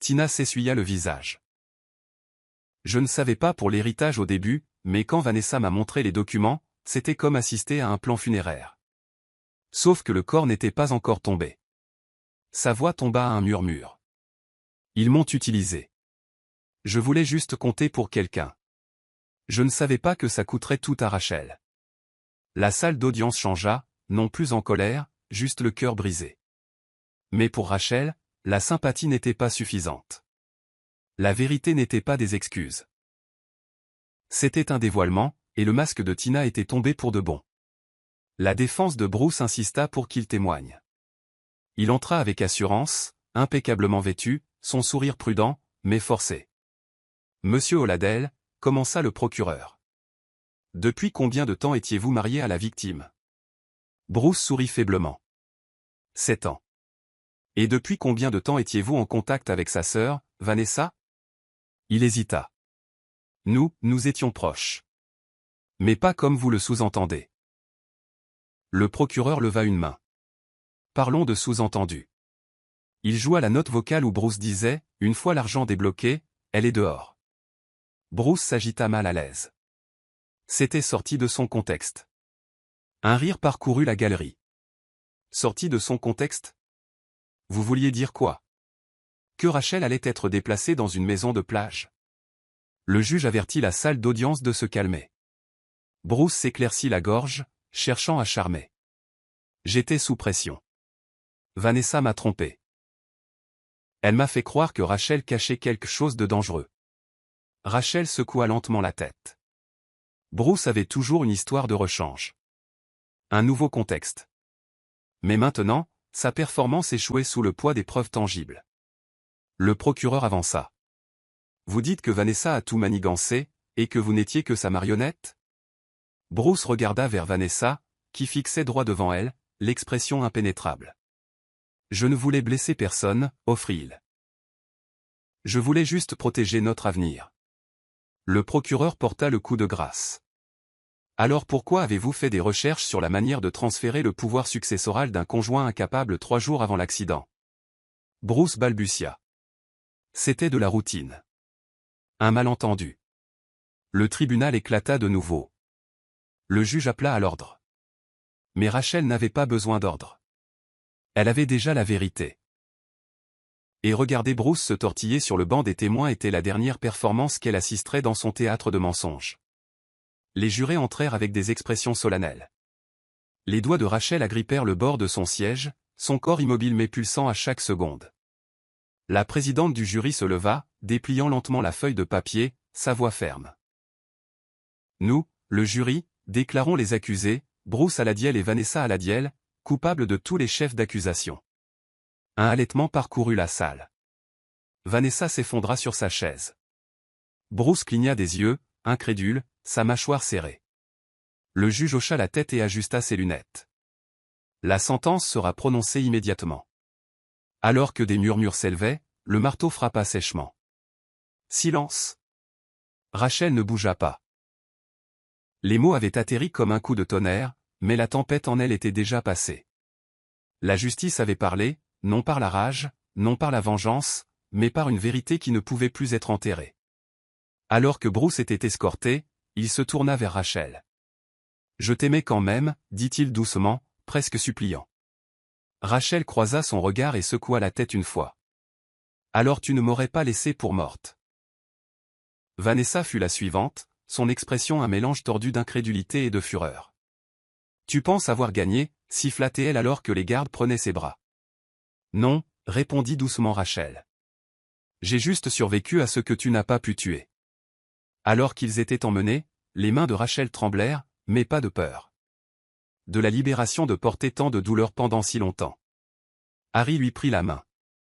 Tina s'essuya le visage. Je ne savais pas pour l'héritage au début, mais quand Vanessa m'a montré les documents, c'était comme assister à un plan funéraire. Sauf que le corps n'était pas encore tombé. Sa voix tomba à un murmure. Ils m'ont utilisé. Je voulais juste compter pour quelqu'un. Je ne savais pas que ça coûterait tout à Rachel. La salle d'audience changea, non plus en colère, juste le cœur brisé. Mais pour Rachel, la sympathie n'était pas suffisante. La vérité n'était pas des excuses. C'était un dévoilement, et le masque de Tina était tombé pour de bon. La défense de Bruce insista pour qu'il témoigne. Il entra avec assurance, impeccablement vêtu, son sourire prudent, mais forcé. Monsieur Holladell, commença le procureur. Depuis combien de temps étiez-vous marié à la victime? Bruce sourit faiblement. 7 ans. Et depuis combien de temps étiez-vous en contact avec sa sœur, Vanessa? Il hésita. Nous étions proches. Mais pas comme vous le sous-entendez. Le procureur leva une main. Parlons de sous-entendu. Il joua la note vocale où Bruce disait, une fois l'argent débloqué, elle est dehors. Bruce s'agita mal à l'aise. C'était sorti de son contexte. Un rire parcourut la galerie. Sorti de son contexte? Vous vouliez dire quoi? Que Rachel allait être déplacée dans une maison de plage. Le juge avertit la salle d'audience de se calmer. Bruce s'éclaircit la gorge, cherchant à charmer. J'étais sous pression. Vanessa m'a trompé. Elle m'a fait croire que Rachel cachait quelque chose de dangereux. Rachel secoua lentement la tête. Bruce avait toujours une histoire de rechange. Un nouveau contexte. Mais maintenant, sa performance échouait sous le poids des preuves tangibles. Le procureur avança. Vous dites que Vanessa a tout manigancé, et que vous n'étiez que sa marionnette? Bruce regarda vers Vanessa, qui fixait droit devant elle, l'expression impénétrable. Je ne voulais blesser personne, offrit-il. Je voulais juste protéger notre avenir. Le procureur porta le coup de grâce. Alors pourquoi avez-vous fait des recherches sur la manière de transférer le pouvoir successoral d'un conjoint incapable 3 jours avant l'accident? Bruce balbutia. C'était de la routine. Un malentendu. Le tribunal éclata de nouveau. Le juge appela à l'ordre. Mais Rachel n'avait pas besoin d'ordre. Elle avait déjà la vérité. Et regarder Bruce se tortiller sur le banc des témoins était la dernière performance qu'elle assisterait dans son théâtre de mensonges. Les jurés entrèrent avec des expressions solennelles. Les doigts de Rachel agrippèrent le bord de son siège, son corps immobile mais pulsant à chaque seconde. La présidente du jury se leva, dépliant lentement la feuille de papier, sa voix ferme. Nous, le jury, déclarons les accusés, Bruce Aladiel et Vanessa Aladiel, coupables de tous les chefs d'accusation. Un halètement parcourut la salle. Vanessa s'effondra sur sa chaise. Bruce cligna des yeux, incrédule, sa mâchoire serrée. Le juge hocha la tête et ajusta ses lunettes. La sentence sera prononcée immédiatement. Alors que des murmures s'élevaient, le marteau frappa sèchement. Silence. Rachel ne bougea pas. Les mots avaient atterri comme un coup de tonnerre, mais la tempête en elle était déjà passée. La justice avait parlé, non par la rage, non par la vengeance, mais par une vérité qui ne pouvait plus être enterrée. Alors que Bruce était escorté, il se tourna vers Rachel. « Je t'aimais quand même, dit-il doucement, presque suppliant. Rachel croisa son regard et secoua la tête une fois. « Alors tu ne m'aurais pas laissée pour morte. » Vanessa fut la suivante, son expression un mélange tordu d'incrédulité et de fureur. « Tu penses avoir gagné » siffla-t-elle alors que les gardes prenaient ses bras. « Non, » répondit doucement Rachel. « J'ai juste survécu à ce que tu n'as pas pu tuer. » Alors qu'ils étaient emmenés, les mains de Rachel tremblèrent, mais pas de peur. De la libération de porter tant de douleur pendant si longtemps. Harry lui prit la main.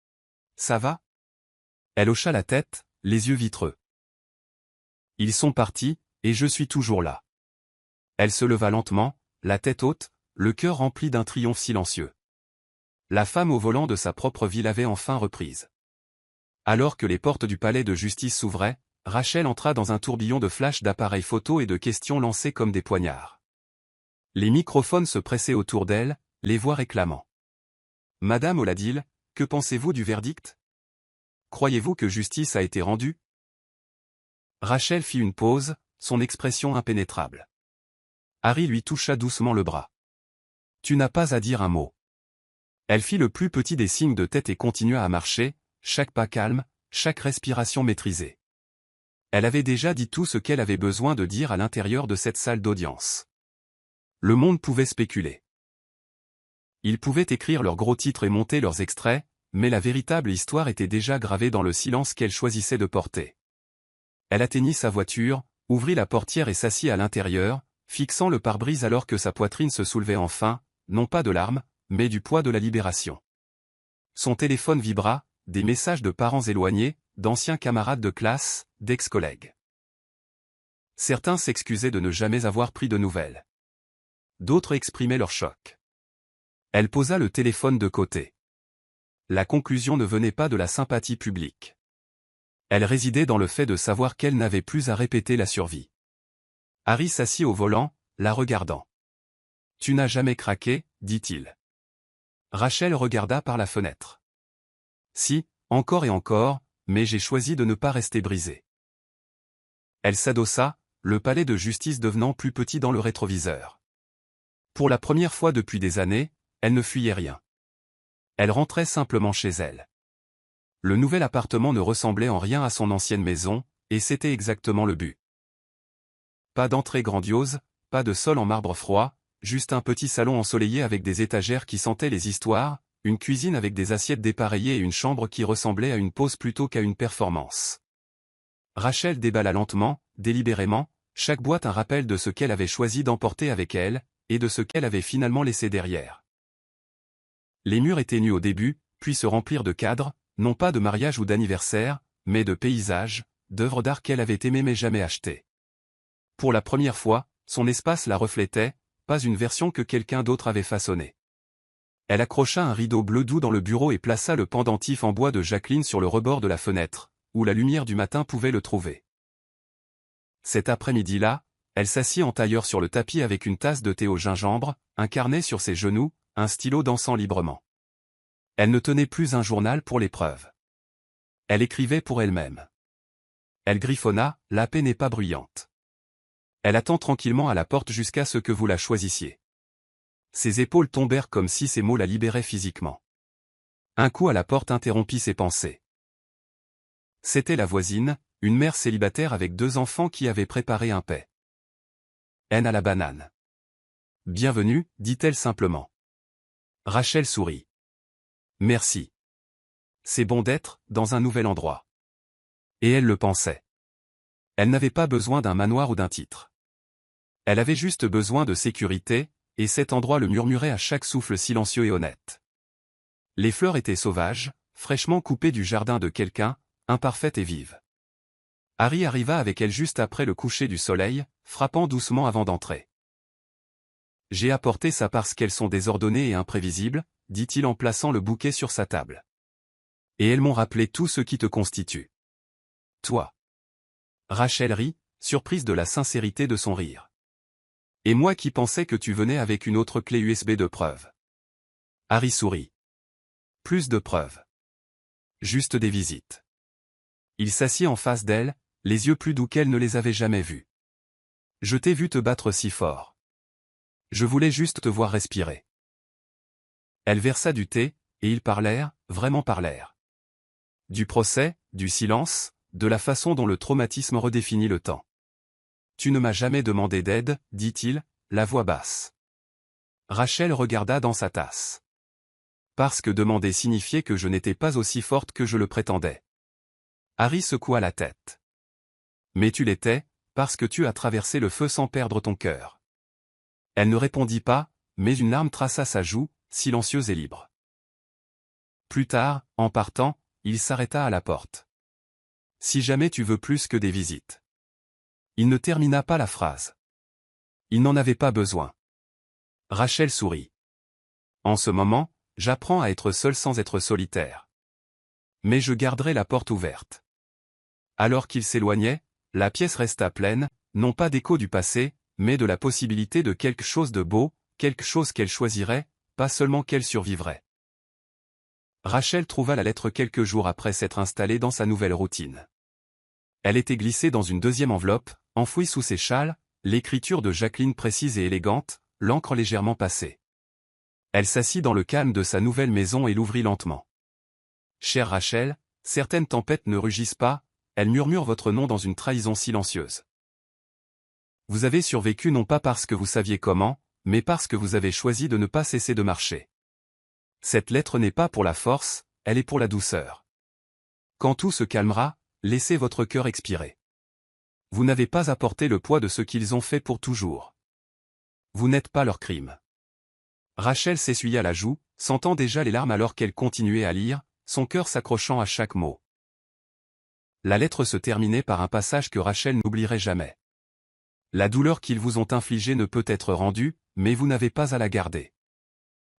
« Ça va ?» Elle hocha la tête, les yeux vitreux. « Ils sont partis, et je suis toujours là. » Elle se leva lentement, la tête haute, le cœur rempli d'un triomphe silencieux. La femme au volant de sa propre vie l'avait enfin reprise. Alors que les portes du palais de justice s'ouvraient, Rachel entra dans un tourbillon de flashs d'appareils photo et de questions lancées comme des poignards. Les microphones se pressaient autour d'elle, les voix réclamant. « Madame Oladil, que pensez-vous du verdict? Croyez-vous que justice a été rendue ?» Rachel fit une pause, son expression impénétrable. Harry lui toucha doucement le bras. « Tu n'as pas à dire un mot. » Elle fit le plus petit des signes de tête et continua à marcher, chaque pas calme, chaque respiration maîtrisée. Elle avait déjà dit tout ce qu'elle avait besoin de dire à l'intérieur de cette salle d'audience. Le monde pouvait spéculer. Ils pouvaient écrire leurs gros titres et monter leurs extraits, mais la véritable histoire était déjà gravée dans le silence qu'elle choisissait de porter. Elle atteignit sa voiture, ouvrit la portière et s'assit à l'intérieur, fixant le pare-brise alors que sa poitrine se soulevait enfin, non pas de larmes, mais du poids de la libération. Son téléphone vibra, des messages de parents éloignés, d'anciens camarades de classe, d'ex-collègues. Certains s'excusaient de ne jamais avoir pris de nouvelles. D'autres exprimaient leur choc. Elle posa le téléphone de côté. La conclusion ne venait pas de la sympathie publique. Elle résidait dans le fait de savoir qu'elle n'avait plus à répéter la survie. Harry s'assit au volant, la regardant. « Tu n'as jamais craqué, dit-il. » Rachel regarda par la fenêtre. « Si, encore et encore, mais j'ai choisi de ne pas rester brisée. » Elle s'adossa, le palais de justice devenant plus petit dans le rétroviseur. Pour la première fois depuis des années, Elle ne fuyait rien. Elle rentrait simplement chez elle. Le nouvel appartement ne ressemblait en rien à son ancienne maison, et c'était exactement le but. Pas d'entrée grandiose, pas de sol en marbre froid, juste un petit salon ensoleillé avec des étagères qui sentaient les histoires, une cuisine avec des assiettes dépareillées et une chambre qui ressemblait à une pause plutôt qu'à une performance. Rachel déballa lentement, délibérément, chaque boîte un rappel de ce qu'elle avait choisi d'emporter avec elle, et de ce qu'elle avait finalement laissé derrière. Les murs étaient nus au début, puis se remplirent de cadres, non pas de mariage ou d'anniversaire, mais de paysages, d'œuvres d'art qu'elle avait aimées mais jamais achetées. Pour la première fois, son espace la reflétait, pas une version que quelqu'un d'autre avait façonnée. Elle accrocha un rideau bleu doux dans le bureau et plaça le pendentif en bois de Jacqueline sur le rebord de la fenêtre, où la lumière du matin pouvait le trouver. Cet après-midi-là, elle s'assit en tailleur sur le tapis avec une tasse de thé au gingembre, un carnet sur ses genoux, un stylo dansant librement. Elle ne tenait plus un journal pour l'épreuve. Elle écrivait pour elle-même. Elle griffonna, la paix n'est pas bruyante. Elle attend tranquillement à la porte jusqu'à ce que vous la choisissiez. Ses épaules tombèrent comme si ces mots la libéraient physiquement. Un coup à la porte interrompit ses pensées. C'était la voisine, une mère célibataire avec 2 enfants qui avait préparé un pain. Haine à la banane. Bienvenue, dit-elle simplement. Rachel sourit. Merci. C'est bon d'être, dans un nouvel endroit. Et elle le pensait. Elle n'avait pas besoin d'un manoir ou d'un titre. Elle avait juste besoin de sécurité, et cet endroit le murmurait à chaque souffle silencieux et honnête. Les fleurs étaient sauvages, fraîchement coupées du jardin de quelqu'un, imparfaites et vives. Harry arriva avec elle juste après le coucher du soleil, frappant doucement avant d'entrer. « J'ai apporté ça parce qu'elles sont désordonnées et imprévisibles, » dit-il en plaçant le bouquet sur sa table. « Et elles m'ont rappelé tout ce qui te constitue. Toi. » Rachel rit, surprise de la sincérité de son rire. « Et moi qui pensais que tu venais avec une autre clé USB de preuve. » Harry sourit. « Plus de preuves. Juste des visites. » Il s'assit en face d'elle, les yeux plus doux qu'elle ne les avait jamais vus. « Je t'ai vu te battre si fort. Je voulais juste te voir respirer. » Elle versa du thé, et ils parlèrent, vraiment parlèrent. Du procès, du silence, de la façon dont le traumatisme redéfinit le temps. « Tu ne m'as jamais demandé d'aide, » dit-il, la voix basse. Rachel regarda dans sa tasse. Parce que demander signifiait que je n'étais pas aussi forte que je le prétendais. Harry secoua la tête. Mais tu l'étais, parce que tu as traversé le feu sans perdre ton cœur. Elle ne répondit pas, mais une larme traça sa joue, silencieuse et libre. Plus tard, en partant, il s'arrêta à la porte. Si jamais tu veux plus que des visites. Il ne termina pas la phrase. Il n'en avait pas besoin. Rachel sourit. En ce moment, j'apprends à être seule sans être solitaire. Mais je garderai la porte ouverte. Alors qu'il s'éloignait, la pièce resta pleine, non pas d'écho du passé, mais de la possibilité de quelque chose de beau, quelque chose qu'elle choisirait, pas seulement qu'elle survivrait. Rachel trouva la lettre quelques jours après s'être installée dans sa nouvelle routine. Elle était glissée dans une deuxième enveloppe, enfouie sous ses châles, l'écriture de Jacqueline précise et élégante, l'encre légèrement passée. Elle s'assit dans le calme de sa nouvelle maison et l'ouvrit lentement. Chère Rachel, certaines tempêtes ne rugissent pas, elles murmurent votre nom dans une trahison silencieuse. Vous avez survécu non pas parce que vous saviez comment, mais parce que vous avez choisi de ne pas cesser de marcher. Cette lettre n'est pas pour la force, elle est pour la douceur. Quand tout se calmera, laissez votre cœur expirer. Vous n'avez pas apporté le poids de ce qu'ils ont fait pour toujours. Vous n'êtes pas leur crime. Rachel s'essuya la joue, sentant déjà les larmes alors qu'elle continuait à lire, son cœur s'accrochant à chaque mot. La lettre se terminait par un passage que Rachel n'oublierait jamais. La douleur qu'ils vous ont infligée ne peut être rendue, mais vous n'avez pas à la garder.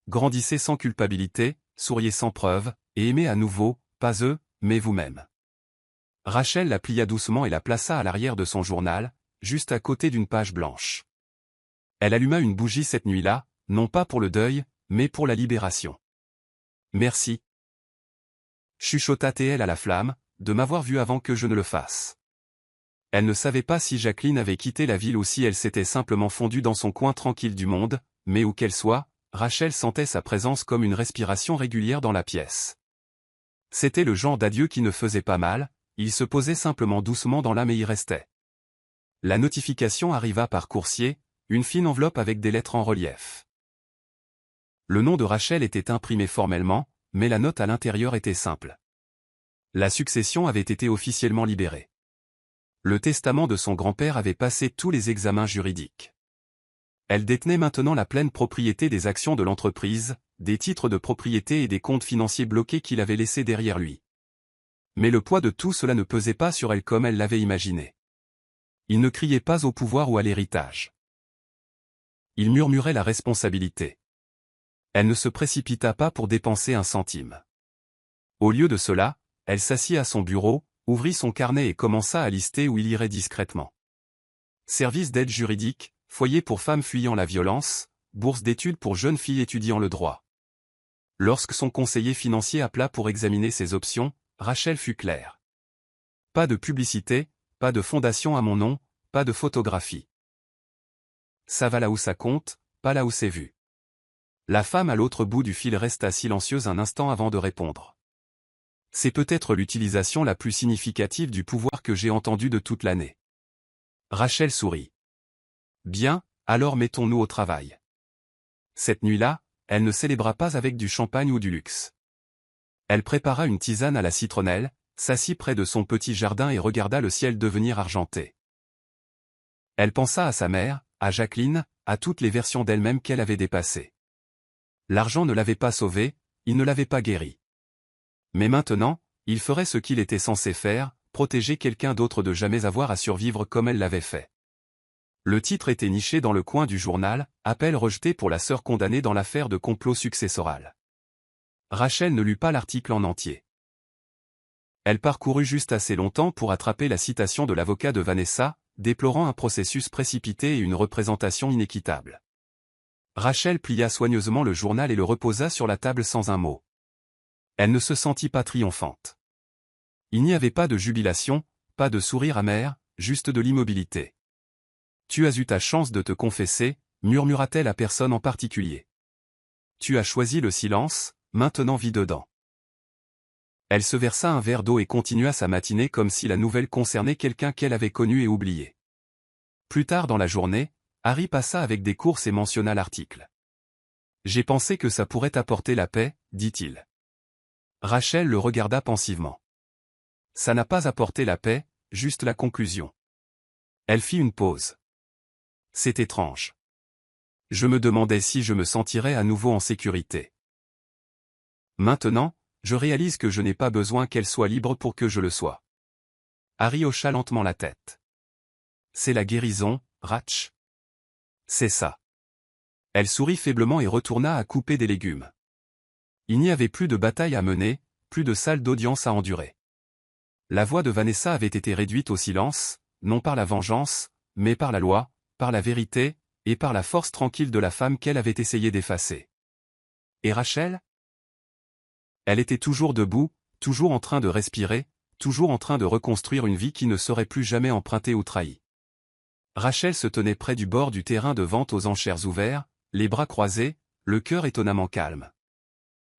Grandissez sans culpabilité, souriez sans preuve, et aimez à nouveau, pas eux, mais vous-même. Rachel la plia doucement et la plaça à l'arrière de son journal, juste à côté d'une page blanche. Elle alluma une bougie cette nuit-là, non pas pour le deuil, mais pour la libération. Merci. Chuchota-t-elle à la flamme, de m'avoir vu avant que je ne le fasse. Elle ne savait pas si Jacqueline avait quitté la ville ou si elle s'était simplement fondue dans son coin tranquille du monde, mais où qu'elle soit, Rachel sentait sa présence comme une respiration régulière dans la pièce. C'était le genre d'adieu qui ne faisait pas mal, il se posait simplement doucement dans l'âme et y restait. La notification arriva par coursier, une fine enveloppe avec des lettres en relief. Le nom de Rachel était imprimé formellement, mais la note à l'intérieur était simple. La succession avait été officiellement libérée. Le testament de son grand-père avait passé tous les examens juridiques. Elle détenait maintenant la pleine propriété des actions de l'entreprise, des titres de propriété et des comptes financiers bloqués qu'il avait laissés derrière lui. Mais le poids de tout cela ne pesait pas sur elle comme elle l'avait imaginé. Il ne criait pas au pouvoir ou à l'héritage. Il murmurait la responsabilité. Elle ne se précipita pas pour dépenser un centime. Au lieu de cela, elle s'assit à son bureau, ouvrit son carnet et commença à lister où il irait discrètement. Service d'aide juridique, foyer pour femmes fuyant la violence, bourse d'études pour jeunes filles étudiant le droit. Lorsque son conseiller financier appela pour examiner ses options, Rachel fut claire. Pas de publicité, pas de fondation à mon nom, pas de photographie. Ça va là où ça compte, pas là où c'est vu. La femme à l'autre bout du fil resta silencieuse un instant avant de répondre. C'est peut-être l'utilisation la plus significative du pouvoir que j'ai entendue de toute l'année. Rachel sourit. Bien, alors mettons-nous au travail. Cette nuit-là, elle ne célébra pas avec du champagne ou du luxe. Elle prépara une tisane à la citronnelle, s'assit près de son petit jardin et regarda le ciel devenir argenté. Elle pensa à sa mère, à Jacqueline, à toutes les versions d'elle-même qu'elle avait dépassées. L'argent ne l'avait pas sauvée, il ne l'avait pas guérie. Mais maintenant, il ferait ce qu'il était censé faire, protéger quelqu'un d'autre de jamais avoir à survivre comme elle l'avait fait. Le titre était niché dans le coin du journal, appel rejeté pour la sœur condamnée dans l'affaire de complot successoral. Rachel ne lut pas l'article en entier. Elle parcourut juste assez longtemps pour attraper la citation de l'avocat de Vanessa, déplorant un processus précipité et une représentation inéquitable. Rachel plia soigneusement le journal et le reposa sur la table sans un mot. Elle ne se sentit pas triomphante. Il n'y avait pas de jubilation, pas de sourire amer, juste de l'immobilité. « Tu as eu ta chance de te confesser », murmura-t-elle à personne en particulier. « Tu as choisi le silence, maintenant vis dedans. » Elle se versa un verre d'eau et continua sa matinée comme si la nouvelle concernait quelqu'un qu'elle avait connu et oublié. Plus tard dans la journée, Harry passa avec des courses et mentionna l'article. « J'ai pensé que ça pourrait apporter la paix, dit-il. » Rachel le regarda pensivement. « Ça n'a pas apporté la paix, juste la conclusion. » Elle fit une pause. « C'est étrange. Je me demandais si je me sentirais à nouveau en sécurité. Maintenant, je réalise que je n'ai pas besoin qu'elle soit libre pour que je le sois. » Harry hocha lentement la tête. « C'est la guérison, Rach. C'est ça. » Elle sourit faiblement et retourna à couper des légumes. Il n'y avait plus de bataille à mener, plus de salle d'audience à endurer. La voix de Vanessa avait été réduite au silence, non par la vengeance, mais par la loi, par la vérité, et par la force tranquille de la femme qu'elle avait essayé d'effacer. Et Rachel ? Elle était toujours debout, toujours en train de respirer, toujours en train de reconstruire une vie qui ne serait plus jamais empruntée ou trahie. Rachel se tenait près du bord du terrain de vente aux enchères ouverts, les bras croisés, le cœur étonnamment calme.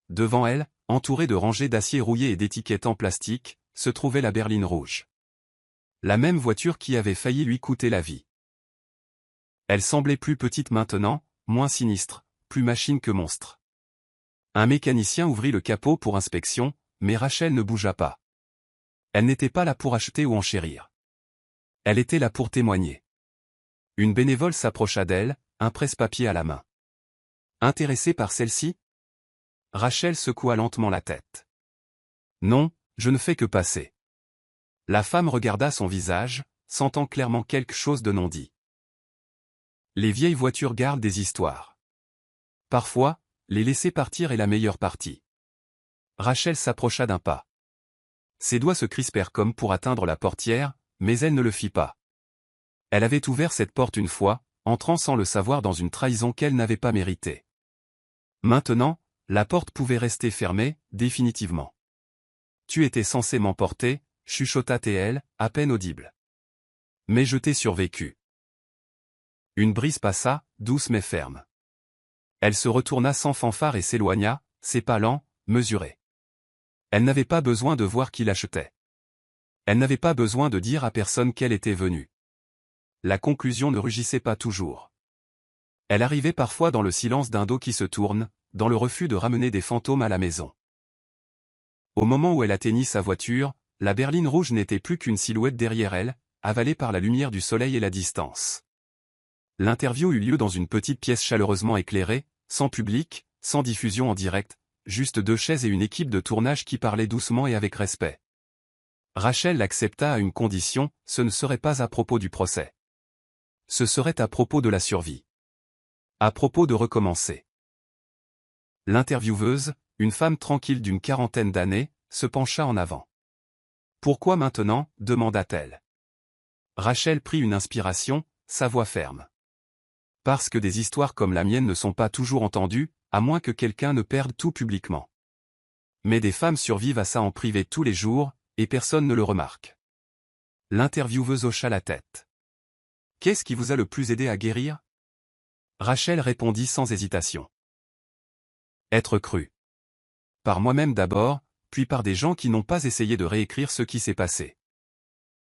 Devant elle, entourée de rangées d'acier rouillé et d'étiquettes en plastique, se trouvait la berline rouge. La même voiture qui avait failli lui coûter la vie. Elle semblait plus petite maintenant, moins sinistre, plus machine que monstre. Un mécanicien ouvrit le capot pour inspection, mais Rachel ne bougea pas. Elle n'était pas là pour acheter ou enchérir. Elle était là pour témoigner. Une bénévole s'approcha d'elle, un presse-papier à la main. Intéressée par celle-ci ? Rachel secoua lentement la tête. Non, je ne fais que passer. La femme regarda son visage, sentant clairement quelque chose de non dit. Les vieilles voitures gardent des histoires. Parfois, les laisser partir est la meilleure partie. Rachel s'approcha d'un pas. Ses doigts se crispèrent comme pour atteindre la portière, mais elle ne le fit pas. Elle avait ouvert cette porte une fois, entrant sans le savoir dans une trahison qu'elle n'avait pas méritée. Maintenant, la porte pouvait rester fermée, définitivement. Tu étais censé m'emporter, chuchota T.L., à peine audible. Mais je t'ai survécu. Une brise passa, douce mais ferme. Elle se retourna sans fanfare et s'éloigna, ses pas lents, mesurés. Elle n'avait pas besoin de voir qui l'achetait. Elle n'avait pas besoin de dire à personne qu'elle était venue. La conclusion ne rugissait pas toujours. Elle arrivait parfois dans le silence d'un dos qui se tourne, dans le refus de ramener des fantômes à la maison. Au moment où elle atteignit sa voiture, la berline rouge n'était plus qu'une silhouette derrière elle, avalée par la lumière du soleil et la distance. L'interview eut lieu dans une petite pièce chaleureusement éclairée, sans public, sans diffusion en direct, juste 2 chaises et une équipe de tournage qui parlait doucement et avec respect. Rachel l'accepta à une condition, ce ne serait pas à propos du procès. Ce serait à propos de la survie. À propos de recommencer. L'intervieweuse, une femme tranquille d'une 40aine d'années, se pencha en avant. « Pourquoi maintenant » demanda-t-elle. Rachel prit une inspiration, sa voix ferme. « Parce que des histoires comme la mienne ne sont pas toujours entendues, à moins que quelqu'un ne perde tout publiquement. Mais des femmes survivent à ça en privé tous les jours, et personne ne le remarque. » L'intervieweuse hocha la tête. « Qu'est-ce qui vous a le plus aidé à guérir » Rachel répondit sans hésitation. Être cru. Par moi-même d'abord, puis par des gens qui n'ont pas essayé de réécrire ce qui s'est passé.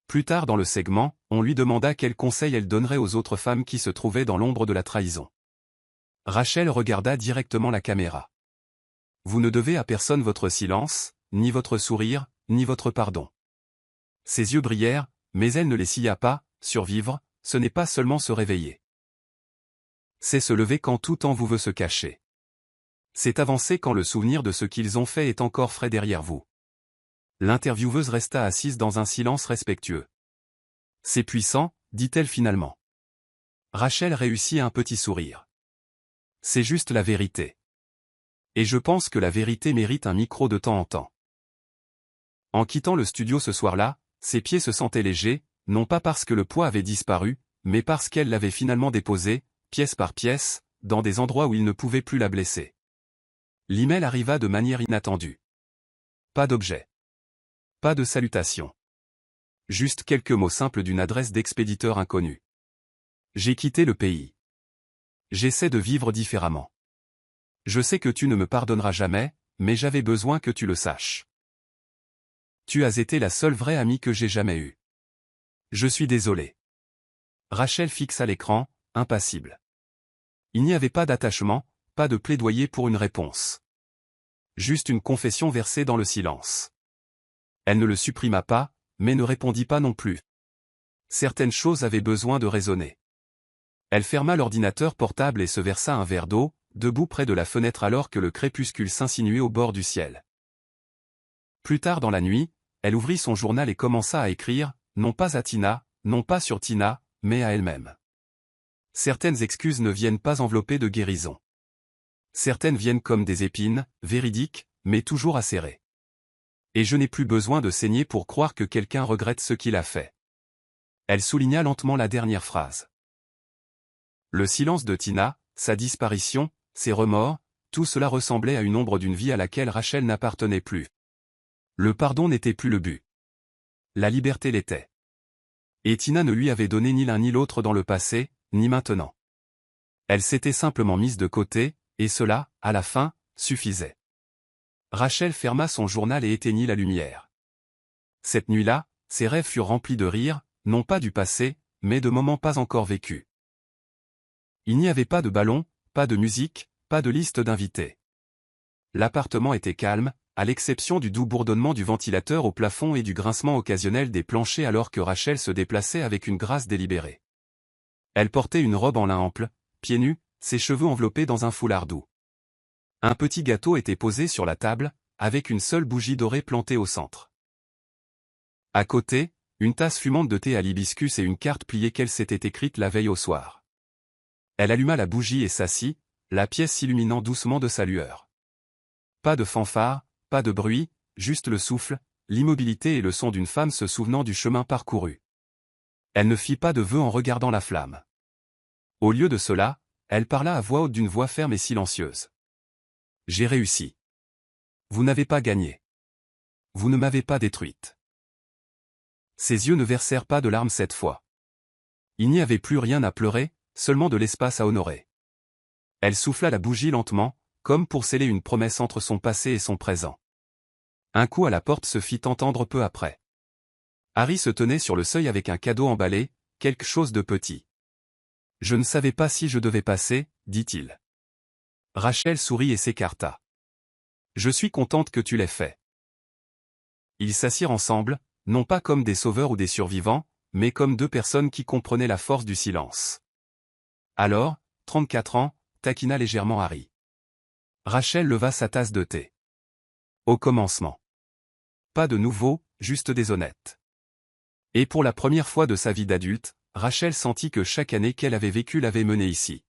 Plus tard dans le segment, on lui demanda quels conseils elle donnerait aux autres femmes qui se trouvaient dans l'ombre de la trahison. Rachel regarda directement la caméra. Vous ne devez à personne votre silence, ni votre sourire, ni votre pardon. Ses yeux brillèrent, mais elle ne les scia pas. Survivre, ce n'est pas seulement se réveiller. C'est se lever quand tout temps vous veut se cacher. C'est avancer quand le souvenir de ce qu'ils ont fait est encore frais derrière vous. L'intervieweuse resta assise dans un silence respectueux. C'est puissant, dit-elle finalement. Rachel réussit un petit sourire. C'est juste la vérité. Et je pense que la vérité mérite un micro de temps en temps. En quittant le studio ce soir-là, ses pieds se sentaient légers, non pas parce que le poids avait disparu, mais parce qu'elle l'avait finalement déposé, pièce par pièce, dans des endroits où il ne pouvait plus la blesser. L'email arriva de manière inattendue. Pas d'objet. Pas de salutation. Juste quelques mots simples d'une adresse d'expéditeur inconnu. J'ai quitté le pays. J'essaie de vivre différemment. Je sais que tu ne me pardonneras jamais, mais j'avais besoin que tu le saches. Tu as été la seule vraie amie que j'ai jamais eue. Je suis désolé. Rachel fixa l'écran, impassible. Il n'y avait pas d'attachement, pas de plaidoyer pour une réponse. Juste une confession versée dans le silence. Elle ne le supprima pas, mais ne répondit pas non plus. Certaines choses avaient besoin de résonner. Elle ferma l'ordinateur portable et se versa un verre d'eau, debout près de la fenêtre alors que le crépuscule s'insinuait au bord du ciel. Plus tard dans la nuit, elle ouvrit son journal et commença à écrire, non pas à Tina, non pas sur Tina, mais à elle-même. Certaines excuses ne viennent pas enveloppées de guérison. Certaines viennent comme des épines, véridiques, mais toujours acérées. Et je n'ai plus besoin de saigner pour croire que quelqu'un regrette ce qu'il a fait. Elle souligna lentement la dernière phrase. Le silence de Tina, sa disparition, ses remords, tout cela ressemblait à une ombre d'une vie à laquelle Rachel n'appartenait plus. Le pardon n'était plus le but. La liberté l'était. Et Tina ne lui avait donné ni l'un ni l'autre dans le passé, ni maintenant. Elle s'était simplement mise de côté, et cela, à la fin, suffisait. Rachel ferma son journal et éteignit la lumière. Cette nuit-là, ses rêves furent remplis de rire, non pas du passé, mais de moments pas encore vécus. Il n'y avait pas de ballon, pas de musique, pas de liste d'invités. L'appartement était calme, à l'exception du doux bourdonnement du ventilateur au plafond et du grincement occasionnel des planchers alors que Rachel se déplaçait avec une grâce délibérée. Elle portait une robe en lin ample, pieds nus, ses cheveux enveloppés dans un foulard doux. Un petit gâteau était posé sur la table, avec une seule bougie dorée plantée au centre. À côté, une tasse fumante de thé à l'hibiscus et une carte pliée qu'elle s'était écrite la veille au soir. Elle alluma la bougie et s'assit, la pièce s'illuminant doucement de sa lueur. Pas de fanfare, pas de bruit, juste le souffle, l'immobilité et le son d'une femme se souvenant du chemin parcouru. Elle ne fit pas de vœux en regardant la flamme. Au lieu de cela, elle parla à voix haute d'une voix ferme et silencieuse. « J'ai réussi. Vous n'avez pas gagné. Vous ne m'avez pas détruite. » Ses yeux ne versèrent pas de larmes cette fois. Il n'y avait plus rien à pleurer, seulement de l'espace à honorer. Elle souffla la bougie lentement, comme pour sceller une promesse entre son passé et son présent. Un coup à la porte se fit entendre peu après. Harry se tenait sur le seuil avec un cadeau emballé, quelque chose de petit. « Je ne savais pas si je devais passer, dit-il. Rachel sourit et s'écarta. « Je suis contente que tu l'aies fait. » Ils s'assirent ensemble, non pas comme des sauveurs ou des survivants, mais comme deux personnes qui comprenaient la force du silence. Alors, 34 ans, taquina légèrement Harry. Rachel leva sa tasse de thé. Au commencement. Pas de nouveau, juste des honnêtes. Et pour la première fois de sa vie d'adulte, Rachel sentit que chaque année qu'elle avait vécue l'avait menée ici.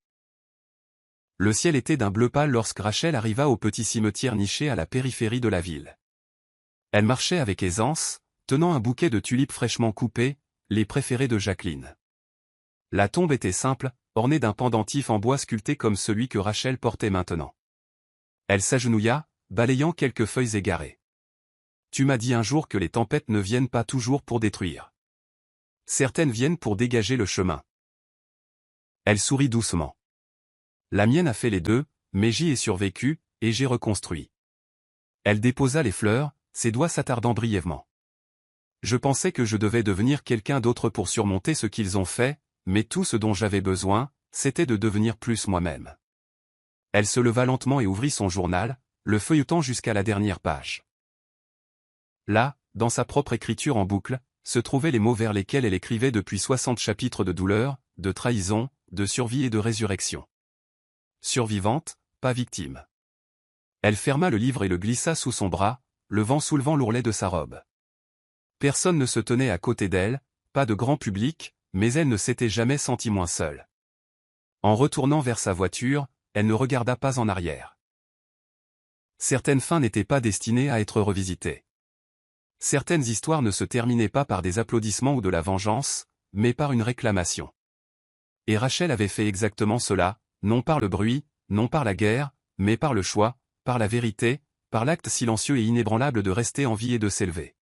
Le ciel était d'un bleu pâle lorsque Rachel arriva au petit cimetière niché à la périphérie de la ville. Elle marchait avec aisance, tenant un bouquet de tulipes fraîchement coupées, les préférées de Jacqueline. La tombe était simple, ornée d'un pendentif en bois sculpté comme celui que Rachel portait maintenant. Elle s'agenouilla, balayant quelques feuilles égarées. « Tu m'as dit un jour que les tempêtes ne viennent pas toujours pour détruire. Certaines viennent pour dégager le chemin. » Elle sourit doucement. « La mienne a fait les deux, mais j'y ai survécu, et j'ai reconstruit. » Elle déposa les fleurs, ses doigts s'attardant brièvement. « Je pensais que je devais devenir quelqu'un d'autre pour surmonter ce qu'ils ont fait, mais tout ce dont j'avais besoin, c'était de devenir plus moi-même. » Elle se leva lentement et ouvrit son journal, le feuilletant jusqu'à la dernière page. Là, dans sa propre écriture en boucle, se trouvaient les mots vers lesquels elle écrivait depuis 60 chapitres de douleur, de trahison, de survie et de résurrection. Survivante, pas victime. Elle ferma le livre et le glissa sous son bras, le vent soulevant l'ourlet de sa robe. Personne ne se tenait à côté d'elle, pas de grand public, mais elle ne s'était jamais sentie moins seule. En retournant vers sa voiture, elle ne regarda pas en arrière. Certaines fins n'étaient pas destinées à être revisitées. Certaines histoires ne se terminaient pas par des applaudissements ou de la vengeance, mais par une réclamation. Et Rachel avait fait exactement cela, non par le bruit, non par la guerre, mais par le choix, par la vérité, par l'acte silencieux et inébranlable de rester en vie et de s'élever.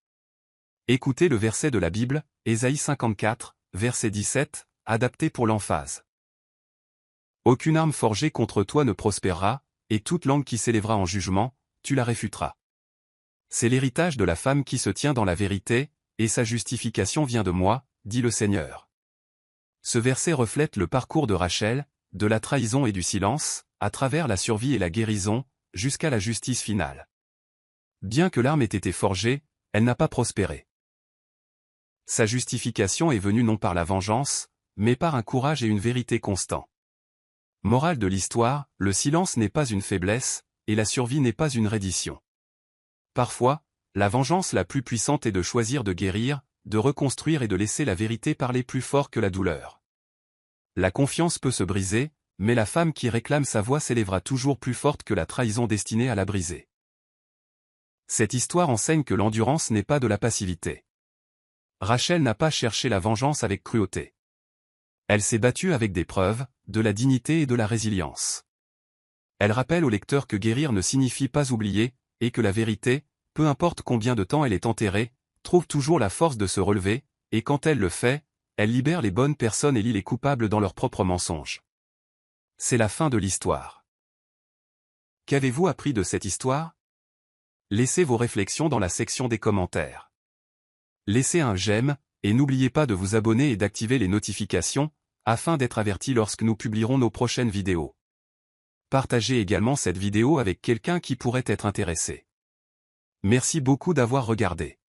Écoutez le verset de la Bible, Ésaïe 54, verset 17, adapté pour l'emphase. « Aucune arme forgée contre toi ne prospérera, et toute langue qui s'élèvera en jugement, tu la réfuteras. C'est l'héritage de la femme qui se tient dans la vérité, et sa justification vient de moi, dit le Seigneur. » Ce verset reflète le parcours de Rachel, de la trahison et du silence, à travers la survie et la guérison, jusqu'à la justice finale. Bien que l'arme ait été forgée, elle n'a pas prospéré. Sa justification est venue non par la vengeance, mais par un courage et une vérité constants. Morale de l'histoire, le silence n'est pas une faiblesse, et la survie n'est pas une reddition. Parfois, la vengeance la plus puissante est de choisir de guérir, de reconstruire et de laisser la vérité parler plus fort que la douleur. La confiance peut se briser, mais la femme qui réclame sa voix s'élèvera toujours plus forte que la trahison destinée à la briser. Cette histoire enseigne que l'endurance n'est pas de la passivité. Rachel n'a pas cherché la vengeance avec cruauté. Elle s'est battue avec des preuves, de la dignité et de la résilience. Elle rappelle au lecteur que guérir ne signifie pas oublier, et que la vérité, peu importe combien de temps elle est enterrée, trouve toujours la force de se relever, et quand elle le fait, elle libère les bonnes personnes et lie les coupables dans leurs propres mensonges. C'est la fin de l'histoire. Qu'avez-vous appris de cette histoire? Laissez vos réflexions dans la section des commentaires. Laissez un j'aime, et n'oubliez pas de vous abonner et d'activer les notifications, afin d'être averti lorsque nous publierons nos prochaines vidéos. Partagez également cette vidéo avec quelqu'un qui pourrait être intéressé. Merci beaucoup d'avoir regardé.